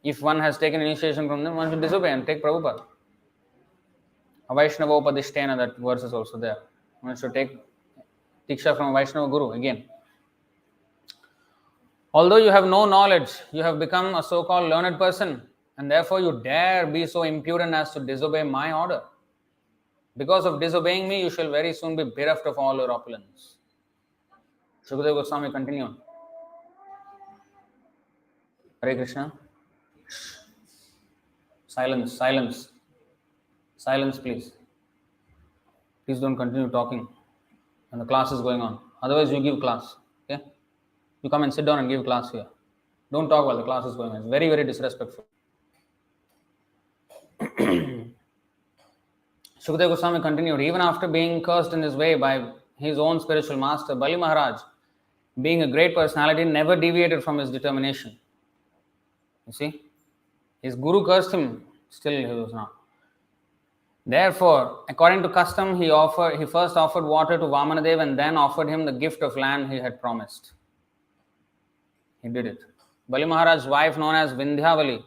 If one has taken initiation from them, one should disobey and take Prabhupada. Vaishnavopadishtena, that verse is also there. One should take Diksha from a Vaishnava guru again. Although you have no knowledge, you have become a so-called learned person, and therefore you dare be so impudent as to disobey my order. Because of disobeying me, you shall very soon be bereft of all your opulence. Sukadeva Goswami continued. Hare Kṛṣṇa. Silence, please. Please don't continue talking. And the class is going on. Otherwise, you give class. Okay? You come and sit down and give class here. Don't talk while the class is going on. It's very, very disrespectful. Sukadeva Goswami continued. Even after being cursed in his way by his own spiritual master, Bali Maharaj, being a great personality, never deviated from his determination. You see? His guru cursed him, still he was not. Therefore, according to custom, he first offered water to Vāmanadeva and then offered him the gift of land he had promised. He did it. Bali Maharaj's wife, known as Vindhyavali,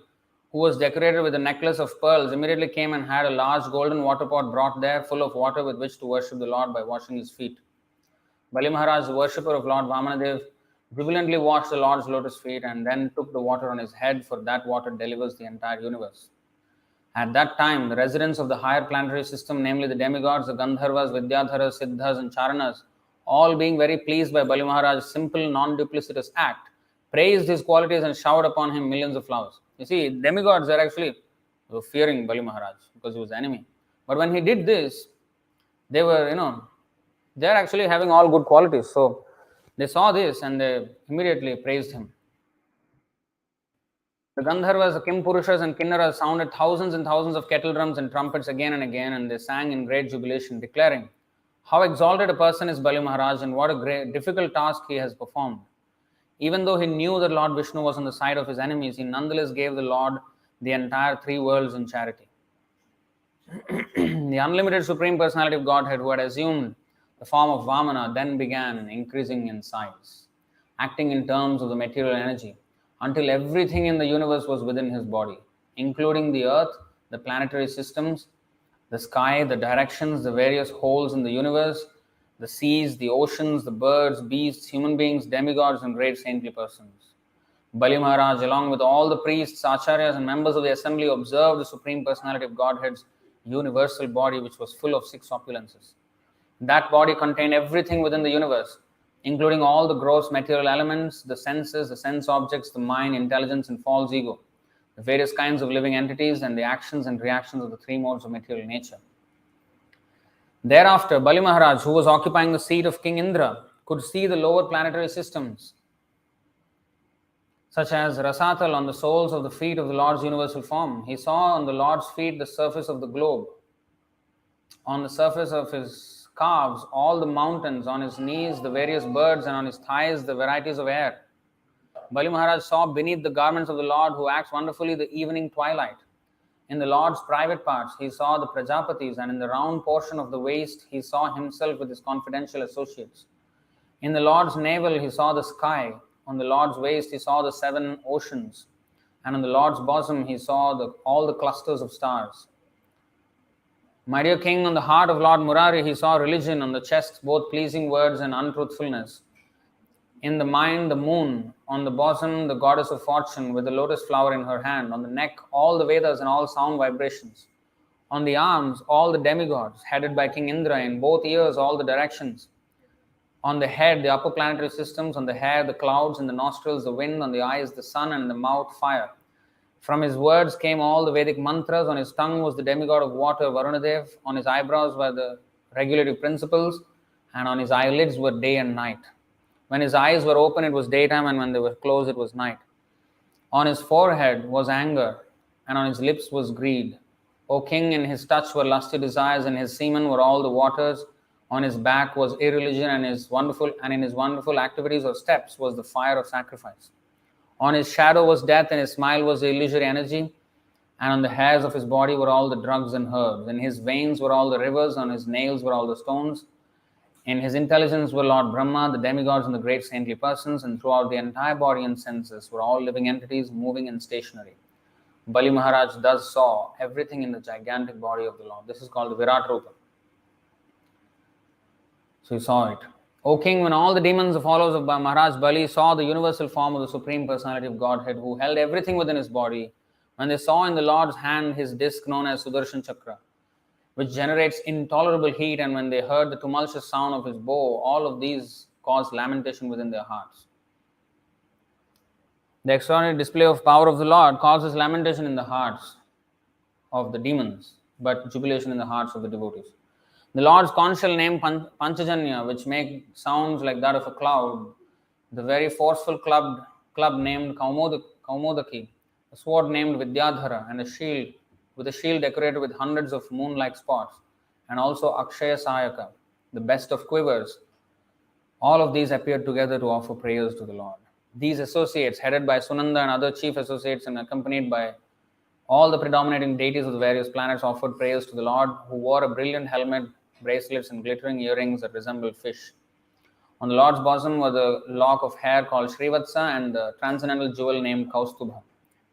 who was decorated with a necklace of pearls, immediately came and had a large golden water pot brought there, full of water with which to worship the Lord by washing his feet. Bali Maharaj, the worshipper of Lord Vāmanadeva, jubilantly washed the Lord's lotus feet and then took the water on his head, for that water delivers the entire universe. At that time, the residents of the higher planetary system, namely the demigods, the Gandharvas, Vidyadharas, Siddhas and Charanas, all being very pleased by Bali Maharaj's simple, non-duplicitous act, praised his qualities and showered upon him millions of flowers. You see, demigods are actually fearing Bali Maharaj because he was the enemy. But when he did this, they were, they're actually having all good qualities. So they saw this and they immediately praised him. The Gandharvas, the Kim Purushas and Kinnaras sounded thousands and thousands of kettle drums and trumpets again and again, and they sang in great jubilation, declaring how exalted a person is Bali Maharaj and what a great difficult task he has performed. Even though he knew that Lord Vishnu was on the side of his enemies, he nonetheless gave the Lord the entire three worlds in charity. The unlimited Supreme Personality of Godhead, who had assumed the form of Vamana, then began increasing in size, acting in terms of the material energy, until everything in the universe was within his body, including the earth, the planetary systems, the sky, the directions, the various holes in the universe, the seas, the oceans, the birds, beasts, human beings, demigods, and great saintly persons. Bali Maharaj, along with all the priests, acharyas, and members of the assembly, observed the Supreme Personality of Godhead's universal body, which was full of 6 opulences. That body contained everything within the universe, including all the gross material elements, the senses, the sense objects, the mind, intelligence, and false ego, the various kinds of living entities, and the actions and reactions of the 3 modes of material nature. Thereafter, Bali Maharaj, who was occupying the seat of King Indra, could see the lower planetary systems such as Rasatal on the soles of the feet of the Lord's universal form. He saw on the Lord's feet the surface of the globe, on the surface of his calves all the mountains, on his knees the various birds, and on his thighs the varieties of air. Bali Maharaj saw beneath the garments of the Lord, who acts wonderfully, the evening twilight. In the Lord's private parts, he saw the Prajapatis, and in the round portion of the waist, he saw himself with his confidential associates. In the Lord's navel, he saw the sky. On the Lord's waist, he saw the 7 oceans. And on the Lord's bosom, he saw all the clusters of stars. My dear king, on the heart of Lord Murari, he saw religion, on the chest, both pleasing words and untruthfulness. In the mind, the moon. On the bosom, the goddess of fortune with the lotus flower in her hand. On the neck, all the Vedas and all sound vibrations. On the arms, all the demigods, headed by King Indra. In both ears, all the directions. On the head, the upper planetary systems. On the hair, the clouds. In the nostrils, the wind. On the eyes, the sun. And in the mouth, fire. From his words came all the Vedic mantras. On his tongue was the demigod of water, Vāmanadeva. On his eyebrows were the regulative principles. And on his eyelids were day and night. When his eyes were open, it was daytime, and when they were closed, it was night. On his forehead was anger, and on his lips was greed. O king, in his touch were lusty desires, and his semen were all the waters. On his back was irreligion, and in his wonderful activities or steps was the fire of sacrifice. On his shadow was death, and his smile was the illusory energy, and on the hairs of his body were all the drugs and herbs. In his veins were all the rivers, on his nails were all the stones. In his intelligence were Lord Brahma, the demigods, and the great saintly persons, and throughout the entire body and senses were all living entities moving and stationary. Bali Maharaj thus saw everything in the gigantic body of the Lord. This is called the Virat Rupa. So he saw it. O king, when all the demons, the followers of Maharaj Bali, saw the universal form of the Supreme Personality of Godhead, who held everything within his body, when they saw in the Lord's hand his disc known as Sudarshan Chakra, which generates intolerable heat, and when they heard the tumultuous sound of his bow, all of these caused lamentation within their hearts. The extraordinary display of power of the Lord causes lamentation in the hearts of the demons, but jubilation in the hearts of the devotees. The Lord's conch shell named Panchajanya, which make sounds like that of a cloud, the very forceful club named Kaumodaki, a sword named Vidyadhara, and a shield decorated with hundreds of moon-like spots, and also Akshaya Sayaka, the best of quivers. All of these appeared together to offer prayers to the Lord. These associates, headed by Sunanda and other chief associates and accompanied by all the predominating deities of the various planets, offered prayers to the Lord, who wore a brilliant helmet, bracelets, and glittering earrings that resembled fish. On the Lord's bosom were the lock of hair called Srivatsa and the transcendental jewel named Kaustubha.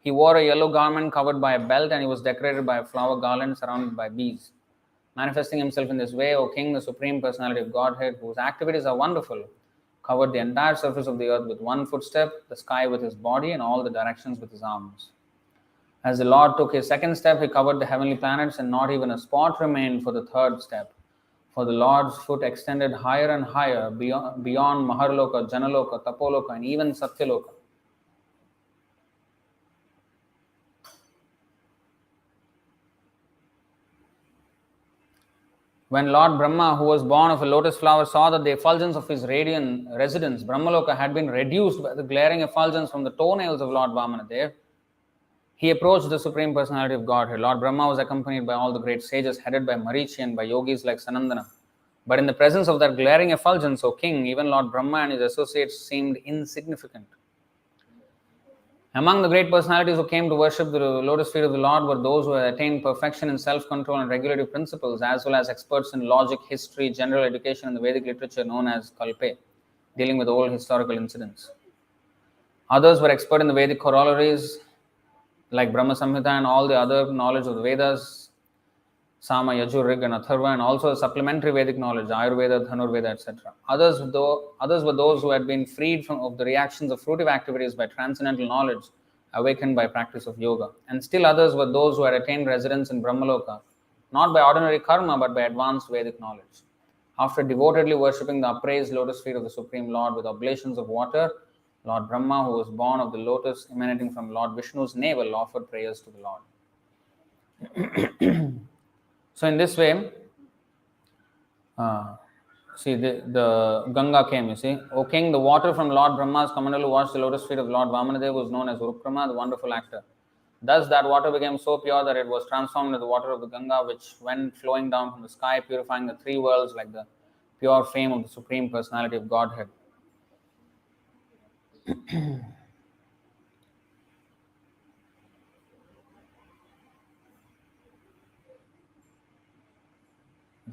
He wore a yellow garment covered by a belt, and he was decorated by a flower garland surrounded by bees. Manifesting himself in this way, O king, the Supreme Personality of Godhead, whose activities are wonderful, covered the entire surface of the earth with one footstep, the sky with his body, and all the directions with his arms. As the Lord took his second step, he covered the heavenly planets, and not even a spot remained for the third step. For the Lord's foot extended higher and higher beyond Maharloka, Janaloka, Tapoloka, and even Satyaloka. When Lord Brahma, who was born of a lotus flower, saw that the effulgence of his radiant residence, Brahmaloka, had been reduced by the glaring effulgence from the toenails of Lord Vāmanadeva, he approached the Supreme Personality of Godhead. Lord Brahma was accompanied by all the great sages, headed by Marichi and by yogis like Sanandana. But in the presence of that glaring effulgence, O king, even Lord Brahma and his associates seemed insignificant. Among the great personalities who came to worship the lotus feet of the Lord were those who had attained perfection in self-control and regulative principles, as well as experts in logic, history, general education, and the Vedic literature known as Kalpe, dealing with old historical incidents. Others were expert in the Vedic corollaries, like Brahma Samhita and all the other knowledge of the Vedas, Sama, Yajur, Rig, and Atharva, and also supplementary Vedic knowledge, Ayurveda, Dhanurveda, etc. Others were those who had been freed of the reactions of fruitive activities by transcendental knowledge, awakened by practice of yoga. And still others were those who had attained residence in Brahmaloka, not by ordinary karma, but by advanced Vedic knowledge. After devotedly worshipping the upraised lotus feet of the Supreme Lord with oblations of water, Lord Brahma, who was born of the lotus emanating from Lord Vishnu's navel, offered prayers to the Lord. So in this way, See, the Ganga came, you see. O king, the water from Lord Brahma's Kamandalu washed the lotus feet of Lord Vāmanadeva, who was known as Urukrama, the wonderful actor. Thus, that water became so pure that it was transformed into the water of the Ganga, which went flowing down from the sky, purifying the three worlds like the pure fame of the Supreme Personality of Godhead. You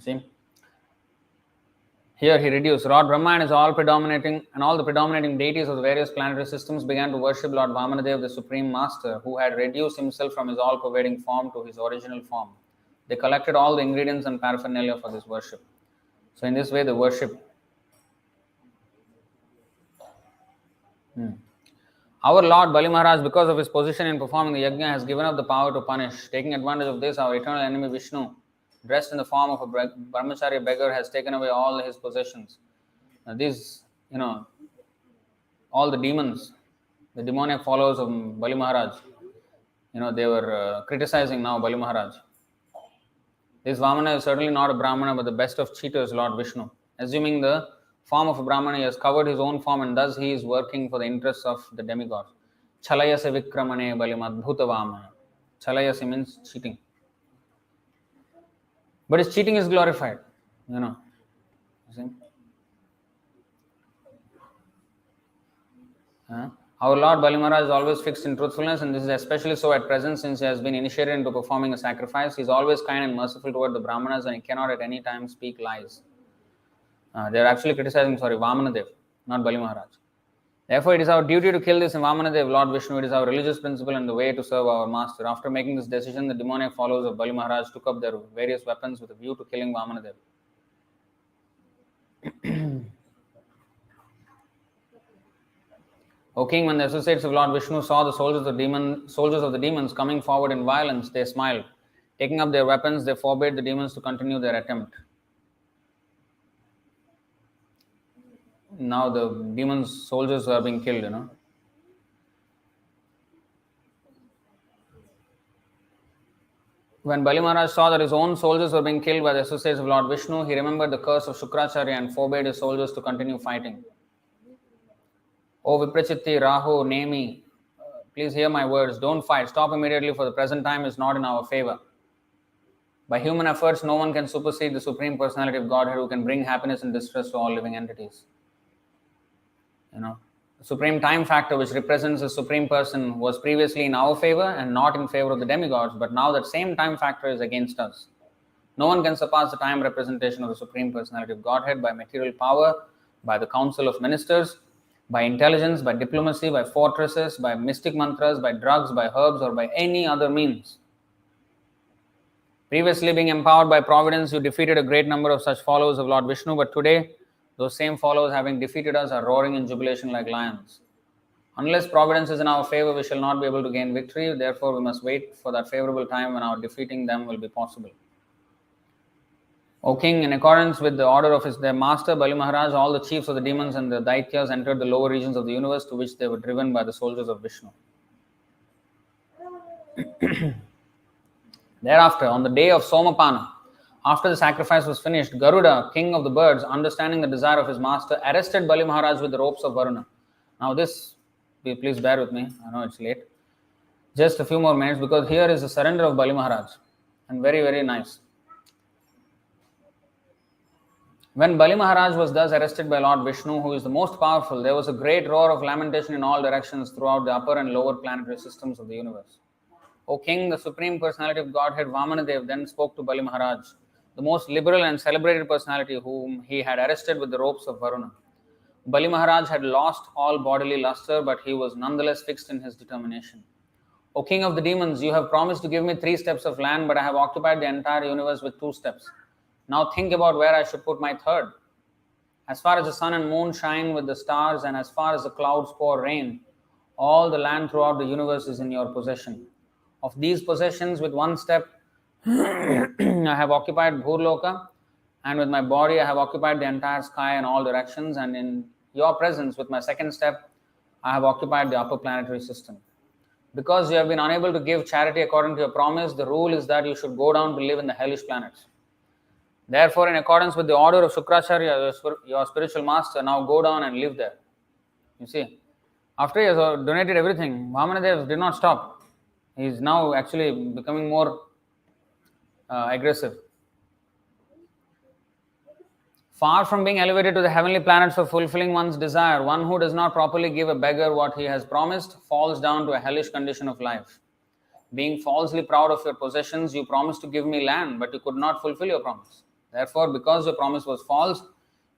see? Here he reduced. Lord Brahma and all the predominating deities of the various planetary systems began to worship Lord Vāmanadeva, the Supreme Master, who had reduced himself from his all-pervading form to his original form. They collected all the ingredients and paraphernalia for this worship. So in this way they worship. Our Lord Bali Maharaj, because of his position in performing the yajna, has given up the power to punish. Taking advantage of this, our eternal enemy Vishnu, dressed in the form of a brahmachari beggar, has taken away all his possessions. Now these, all the demons, the demoniac followers of Bali Maharaj, they were criticizing now Bali Maharaj. This Vamana is certainly not a Brahmana, but the best of cheaters, Lord Vishnu. Assuming the form of a Brahmana, he has covered his own form, and thus he is working for the interests of the demigods. Chalayase vikramane balimadbhuta vamana. Chalayase means cheating. But his cheating is glorified, You see? Our Lord Bali Maharaj is always fixed in truthfulness, and this is especially so at present since he has been initiated into performing a sacrifice. He is always kind and merciful toward the Brahmanas, and he cannot at any time speak lies. They are actually criticizing, Vāmanadeva, not Bali Maharaj. Therefore, it is our duty to kill this Vāmanadeva, Lord Vishnu. It is our religious principle and the way to serve our master. After making this decision, the demoniac followers of Bali Maharaj took up their various weapons with a view to killing Vāmanadeva. O king, when the associates of Lord Vishnu saw the soldiers of the demons coming forward in violence, they smiled. Taking up their weapons, they forbade the demons to continue their attempt. Now the demons' soldiers are being killed, When Bali Maharaj saw that his own soldiers were being killed by the associates of Lord Vishnu, he remembered the curse of Shukracharya and forbade his soldiers to continue fighting. O Viprachitti, Rahu, Nemi, please hear my words. Don't fight. Stop immediately, for the present time is not in our favor. By human efforts, no one can supersede the Supreme Personality of Godhead, who can bring happiness and distress to all living entities. The supreme time factor, which represents the Supreme Person, was previously in our favor and not in favor of the demigods, but now that same time factor is against us. No one can surpass the time representation of the Supreme Personality of Godhead by material power, by the council of ministers, by intelligence, by diplomacy, by fortresses, by mystic mantras, by drugs, by herbs, or by any other means. Previously being empowered by providence, you defeated a great number of such followers of Lord Vishnu, but today, those same followers, having defeated us, are roaring in jubilation like lions. Unless providence is in our favor, we shall not be able to gain victory. Therefore, we must wait for that favorable time when our defeating them will be possible. O king, in accordance with the order of their master, Bali Maharaj, all the chiefs of the demons and the Daityas entered the lower regions of the universe, to which they were driven by the soldiers of Vishnu. Thereafter, on the day of Somapana, after the sacrifice was finished, Garuda, king of the birds, understanding the desire of his master, arrested Bali Maharaj with the ropes of Varuna. Now this, please bear with me, I know it's late. Just a few more minutes, because here is the surrender of Bali Maharaj, and very, very nice. When Bali Maharaj was thus arrested by Lord Vishnu, who is the most powerful, there was a great roar of lamentation in all directions throughout the upper and lower planetary systems of the universe. O king, the Supreme Personality of Godhead, Vāmanadeva, then spoke to Bali Maharaj, the most liberal and celebrated personality, whom he had arrested with the ropes of Varuna. Bali Maharaj had lost all bodily luster, but he was nonetheless fixed in his determination. O king of the demons, you have promised to give me 3 steps of land, but I have occupied the entire universe with 2 steps. Now think about where I should put my 3rd. As far as the sun and moon shine with the stars, and as far as the clouds pour rain, all the land throughout the universe is in your possession. Of these possessions, with 1 step, I have occupied Bhurloka, and with my body I have occupied the entire sky in all directions, and in your presence, with my 2nd step, I have occupied the upper planetary system. Because you have been unable to give charity according to your promise, the rule is that you should go down to live in the hellish planets. Therefore, in accordance with the order of Shukracharya, your spiritual master, now go down and live there. You see, after he has donated everything, Vāmanadeva did not stop. He is now actually becoming more aggressive. Far from being elevated to the heavenly planets for fulfilling one's desire, one who does not properly give a beggar what he has promised falls down to a hellish condition of life. Being falsely proud of your possessions, you promised to give me land, but you could not fulfill your promise. Therefore, because your promise was false,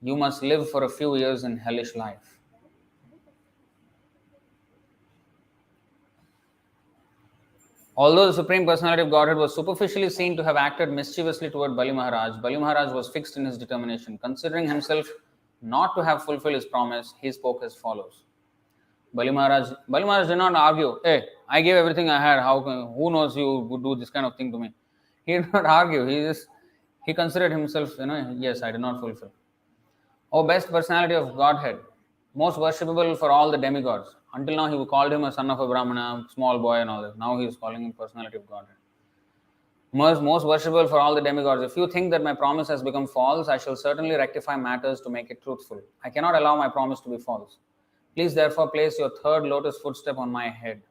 you must live for a few years in hellish life. Although the Supreme Personality of Godhead was superficially seen to have acted mischievously toward Bali Maharaj was fixed in his determination. Considering himself not to have fulfilled his promise, he spoke as follows. Bali Maharaj did not argue, hey, I gave everything I had, who knows you would do this kind of thing to me. He did not argue, he considered himself, yes, I did not fulfill. O best personality of Godhead, most worshipable for all the demigods. Until now, he called him a son of a Brahmana, small boy and all that. Now he is calling him personality of Godhead. Most worshipable for all the demigods. If you think that my promise has become false, I shall certainly rectify matters to make it truthful. I cannot allow my promise to be false. Please therefore place your third lotus footstep on my head.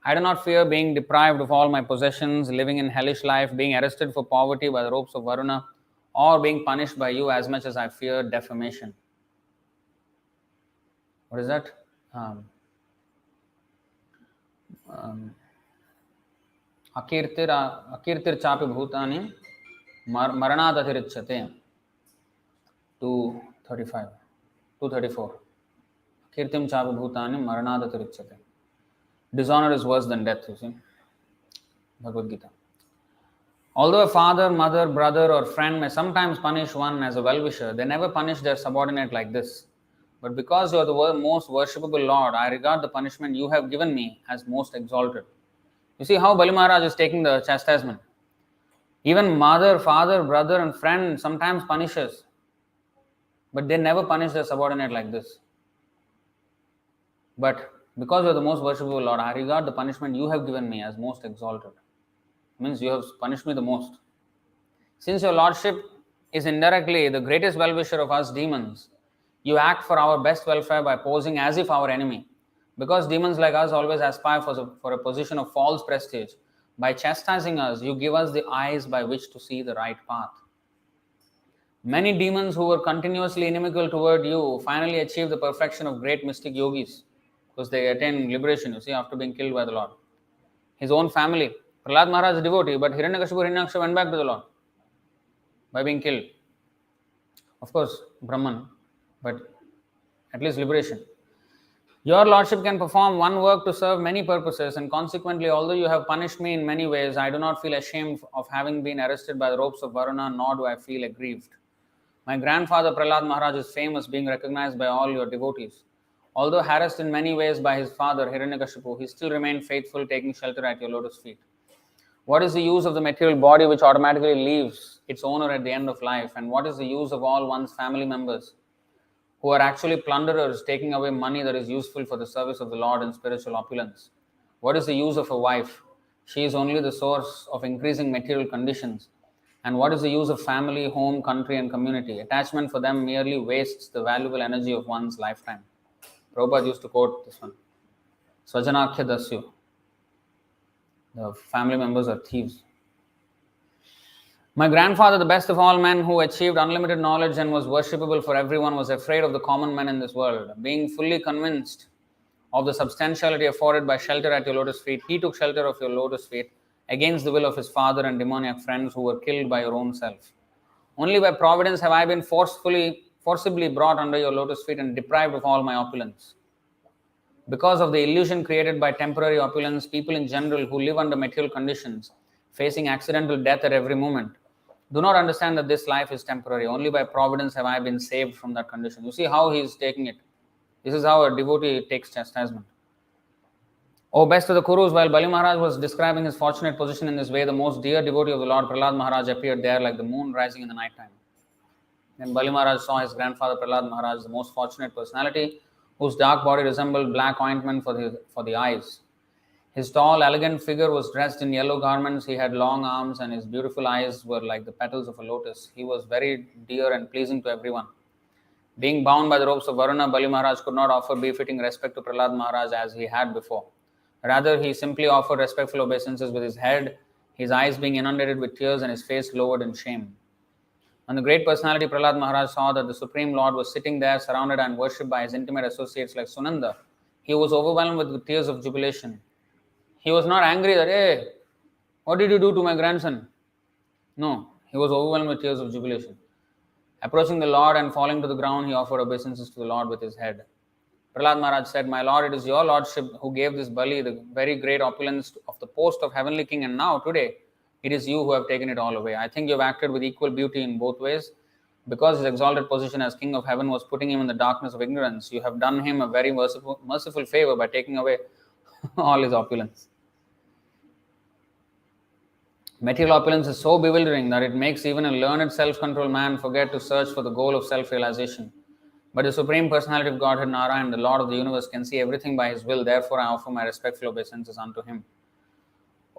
I do not fear being deprived of all my possessions, living in hellish life, being arrested for poverty by the ropes of Varuna, or being punished by you as much as I fear defamation. What is that? Akirtir chapi bhutani maranat athirichyate. 234. Kirtim chapi bhutani maranat athirichyate. Dishonor is worse than death, you see. Bhagavad Gita. Although a father, mother, brother or friend may sometimes punish one as a well-wisher, they never punish their subordinate like this. But because you are the most worshipable Lord, I regard the punishment you have given me as most exalted. You see how Bali Maharaj is taking the chastisement. Even mother, father, brother and friend sometimes punishes, but they never punish their subordinate like this. But because you are the most worshipable Lord, I regard the punishment you have given me as most exalted. Means you have punished me the most. Since your Lordship is indirectly the greatest well-wisher of us demons, you act for our best welfare by posing as if our enemy. Because demons like us always aspire for a position of false prestige, by chastising us, you give us the eyes by which to see the right path. Many demons who were continuously inimical toward you finally achieve the perfection of great mystic yogis, because they attain liberation, you see, after being killed by the Lord. His own family, Prahlad Maharaj is a devotee, but Hiranyakashipu Hiranyaksha went back to the Lord by being killed. Of course, Brahman, but at least liberation. Your Lordship can perform one work to serve many purposes, and consequently, although you have punished me in many ways, I do not feel ashamed of having been arrested by the ropes of Varuna, nor do I feel aggrieved. My grandfather Prahlad Maharaj is famous, being recognized by all your devotees. Although harassed in many ways by his father Hiranyakashipu, he still remained faithful, taking shelter at your lotus feet. What is the use of the material body which automatically leaves its owner at the end of life? And what is the use of all one's family members who are actually plunderers, taking away money that is useful for the service of the Lord and spiritual opulence? What is the use of a wife? She is only the source of increasing material conditions. And what is the use of family, home, country and community? Attachment for them merely wastes the valuable energy of one's lifetime. Prabhupada used to quote this one. Svajanakhya dasyu. The family members are thieves. My grandfather, the best of all men who achieved unlimited knowledge and was worshipable for everyone, was afraid of the common men in this world. Being fully convinced of the substantiality afforded by shelter at your lotus feet, he took shelter of your lotus feet against the will of his father and demoniac friends who were killed by your own self. Only by providence have I been forcibly brought under your lotus feet and deprived of all my opulence. Because of the illusion created by temporary opulence, people in general who live under material conditions, facing accidental death at every moment, do not understand that this life is temporary. Only by providence have I been saved from that condition. You see how he is taking it. This is how a devotee takes chastisement. O best of the Kurus, while Bali Maharaj was describing his fortunate position in this way, the most dear devotee of the Lord, Prahlad Maharaj, appeared there like the moon rising in the night time. Then Bali Maharaj saw his grandfather Prahlad Maharaj, the most fortunate personality, whose dark body resembled black ointment for the eyes. His tall, elegant figure was dressed in yellow garments. He had long arms, and his beautiful eyes were like the petals of a lotus. He was very dear and pleasing to everyone. Being bound by the ropes of Varuna, Bali Maharaj could not offer befitting respect to Prahlad Maharaj as he had before. Rather, he simply offered respectful obeisances with his head, his eyes being inundated with tears and his face lowered in shame. When the great personality Prahlad Maharaj saw that the Supreme Lord was sitting there surrounded and worshipped by his intimate associates like Sunanda, he was overwhelmed with tears of jubilation. He was not angry that, hey, what did you do to my grandson? No, he was overwhelmed with tears of jubilation. Approaching the Lord and falling to the ground, he offered obeisances to the Lord with his head. Prahlad Maharaj said, "My Lord, it is your Lordship who gave this Bali the very great opulence of the post of heavenly king, and now, today, it is you who have taken it all away. I think you have acted with equal beauty in both ways. Because his exalted position as king of heaven was putting him in the darkness of ignorance, you have done him a very merciful favor by taking away all his opulence." Material opulence is so bewildering that it makes even a learned self-controlled man forget to search for the goal of self-realization. But the Supreme Personality of Godhead, Narayan, the Lord of the universe, can see everything by his will. Therefore, I offer my respectful obeisances unto him.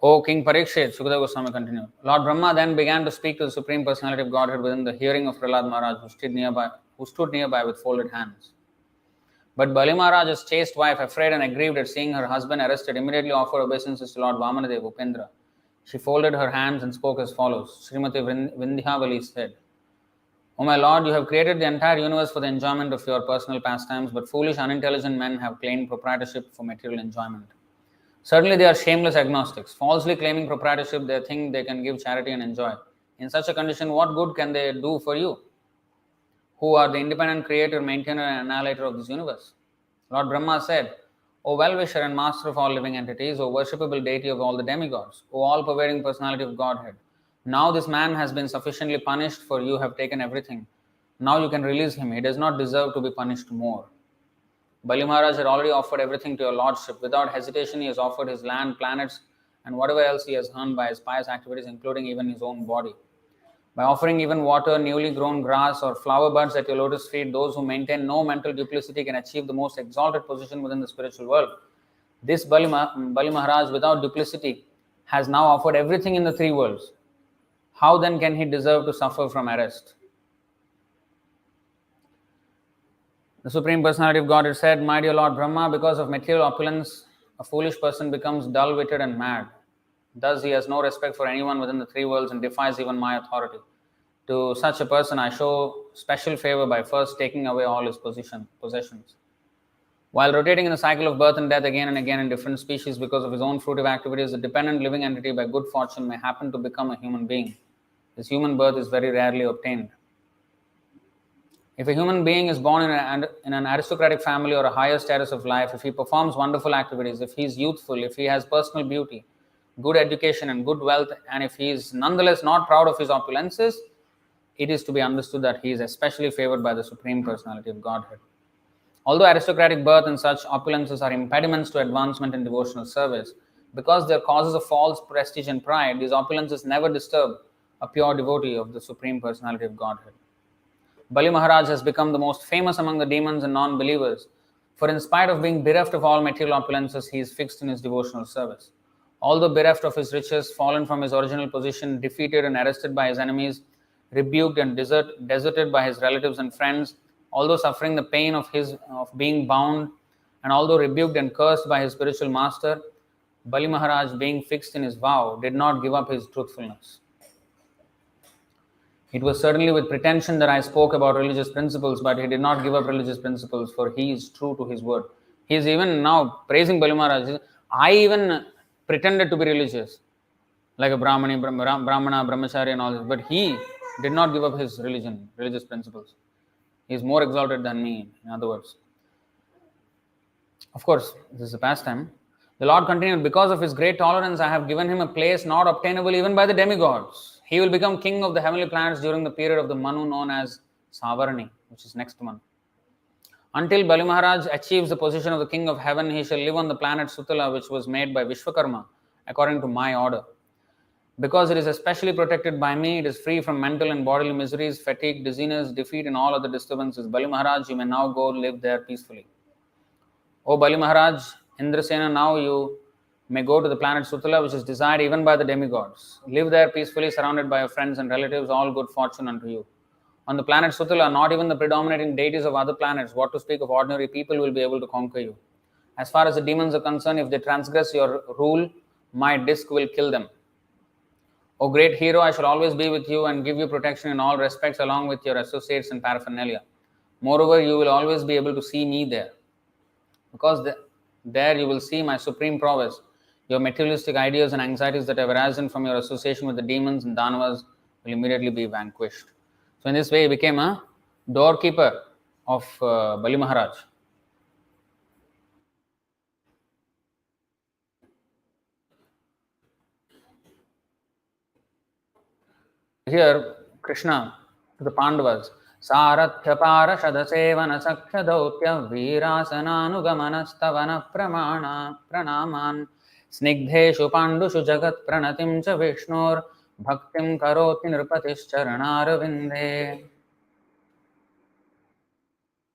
O King Parikshit, Sukadeva Goswami continued, Lord Brahma then began to speak to the Supreme Personality of Godhead within the hearing of Prahlad Maharaj, who stood nearby with folded hands. But Bali Maharaj's chaste wife, afraid and aggrieved at seeing her husband arrested, immediately offered obeisances to Lord Vāmanadeva, Upendra. She folded her hands and spoke as follows. Srimati Vindhyavali said, O my Lord, you have created the entire universe for the enjoyment of your personal pastimes, but foolish, unintelligent men have claimed proprietorship for material enjoyment. Certainly they are shameless agnostics. Falsely claiming proprietorship, they think they can give charity and enjoy. In such a condition, what good can they do for you, who are the independent creator, maintainer, and annihilator of this universe? Lord Brahma said, O well-wisher and master of all living entities, O worshipable deity of all the demigods, O all-pervading personality of Godhead, now this man has been sufficiently punished, for you have taken everything. Now you can release him. He does not deserve to be punished more. Bali Maharaj had already offered everything to your lordship. Without hesitation, he has offered his land, planets, and whatever else he has earned by his pious activities, including even his own body. By offering even water, newly grown grass, or flower buds at your lotus feet, those who maintain no mental duplicity can achieve the most exalted position within the spiritual world. This Bali Maharaj, without duplicity, has now offered everything in the three worlds. How then can he deserve to suffer from arrest? The Supreme Personality of Godhead said, My dear Lord Brahma, because of material opulence, a foolish person becomes dull-witted and mad. Thus he has no respect for anyone within the three worlds and defies even my authority. To such a person I show special favor by first taking away all his possessions. While rotating in the cycle of birth and death again and again in different species because of his own fruitive activities, a dependent living entity by good fortune may happen to become a human being. This human birth is very rarely obtained. If a human being is born in an aristocratic family or a higher status of life, if he performs wonderful activities, if he is youthful, if he has personal beauty, good education and good wealth, and if he is nonetheless not proud of his opulences, it is to be understood that he is especially favored by the Supreme Personality of Godhead. Although aristocratic birth and such opulences are impediments to advancement in devotional service, because they are causes of false prestige and pride, these opulences never disturb a pure devotee of the Supreme Personality of Godhead. Bali Maharaj has become the most famous among the demons and non-believers, for in spite of being bereft of all material opulences, he is fixed in his devotional service. Although bereft of his riches, fallen from his original position, defeated and arrested by his enemies, rebuked and deserted by his relatives and friends, although suffering the pain of being bound, and although rebuked and cursed by his spiritual master, Bali Maharaj, being fixed in his vow, did not give up his truthfulness. It was certainly with pretension that I spoke about religious principles, but he did not give up religious principles, for he is true to his word. He is even now praising Bali Maharaj. I even pretended to be religious, like a Brahmana, Brahmachari and all this, but he did not give up his religious principles. He is more exalted than me, in other words. Of course, this is a pastime. The Lord continued, because of his great tolerance, I have given him a place not obtainable even by the demigods. He will become king of the heavenly planets during the period of the Manu known as Savarani, which is next month. Until Bali Maharaj achieves the position of the king of heaven, he shall live on the planet Sutala, which was made by Vishwakarma, according to my order. Because it is especially protected by me, it is free from mental and bodily miseries, fatigue, dizziness, defeat, and all other disturbances. Bali Maharaj, you may now go live there peacefully. O Bali Maharaj, Indrasena, now you may go to the planet Sutala, which is desired even by the demigods. Live there peacefully, surrounded by your friends and relatives, all good fortune unto you. On the planet Sutala, not even the predominating deities of other planets, what to speak of ordinary people, will be able to conquer you. As far as the demons are concerned, if they transgress your rule, my disc will kill them. O great hero, I shall always be with you and give you protection in all respects along with your associates and paraphernalia. Moreover, you will always be able to see me there. Because there you will see my supreme prowess. Your materialistic ideas and anxieties that have arisen from your association with the demons and Danavas will immediately be vanquished. So in this way, he became a doorkeeper of Bali Maharaj. Here, Krishna to the Pandavas, Sarathya Parashada Sevana Sakhya Dautya Virasananugamanastavana Pramana Pranaman Snigdheshu Pandushu Jagat Pranatim Cha Vishnur Bhaktim Karoti Nirpatis Charanarvinde.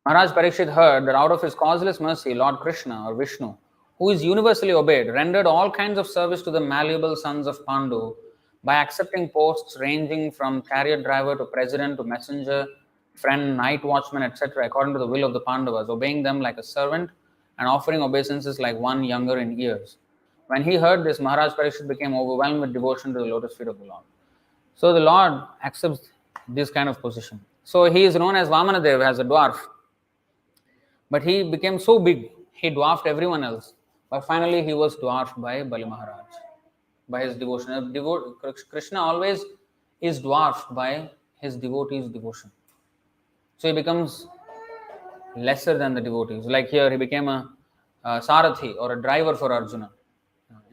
Maharaj Parikshit heard that out of his causeless mercy, Lord Krishna or Vishnu, who is universally obeyed, rendered all kinds of service to the malleable sons of Pandu by accepting posts ranging from chariot driver to president to messenger, friend, night watchman, etc., according to the will of the Pandavas, obeying them like a servant and offering obeisances like one younger in years. When he heard this, Maharaj Parikshit became overwhelmed with devotion to the lotus feet of the Lord. So the Lord accepts this kind of position. So he is known as Vāmanadeva, as a dwarf. But he became so big, he dwarfed everyone else. But finally, he was dwarfed by Bali Maharaj, by his devotion. Krishna always is dwarfed by his devotees' devotion. So he becomes lesser than the devotees. Like here, he became a Sarathi or a driver for Arjuna.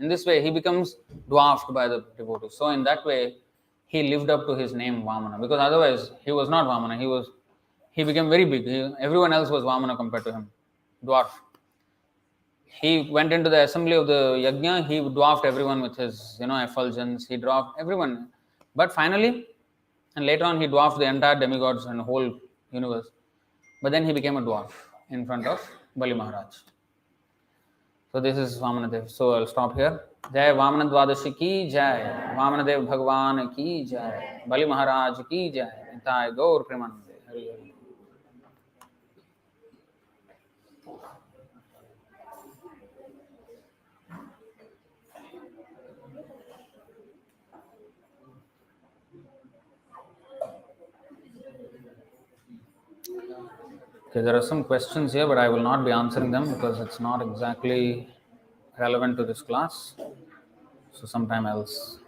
In this way, he becomes dwarfed by the devotees. So in that way, he lived up to his name Vamana. Because otherwise, he was not Vamana. He became very big. Everyone else was Vamana compared to him. Dwarf. He went into the assembly of the yajna. He dwarfed everyone with his, effulgence. He dwarfed everyone. But finally, and later on, he dwarfed the entire demigods and the whole universe. But then he became a dwarf in front of Bali Maharaj. So this is Vāmanadeva. So I'll stop here. Jai Vāmana Dvādaśī ki jai. Vāmanadeva Bhagwan ki jai. Bali Maharaj ki jai. Nitai Gaur Premanande. Hari Hari. Okay, there are some questions here, but I will not be answering them because it's not exactly relevant to this class. So sometime else.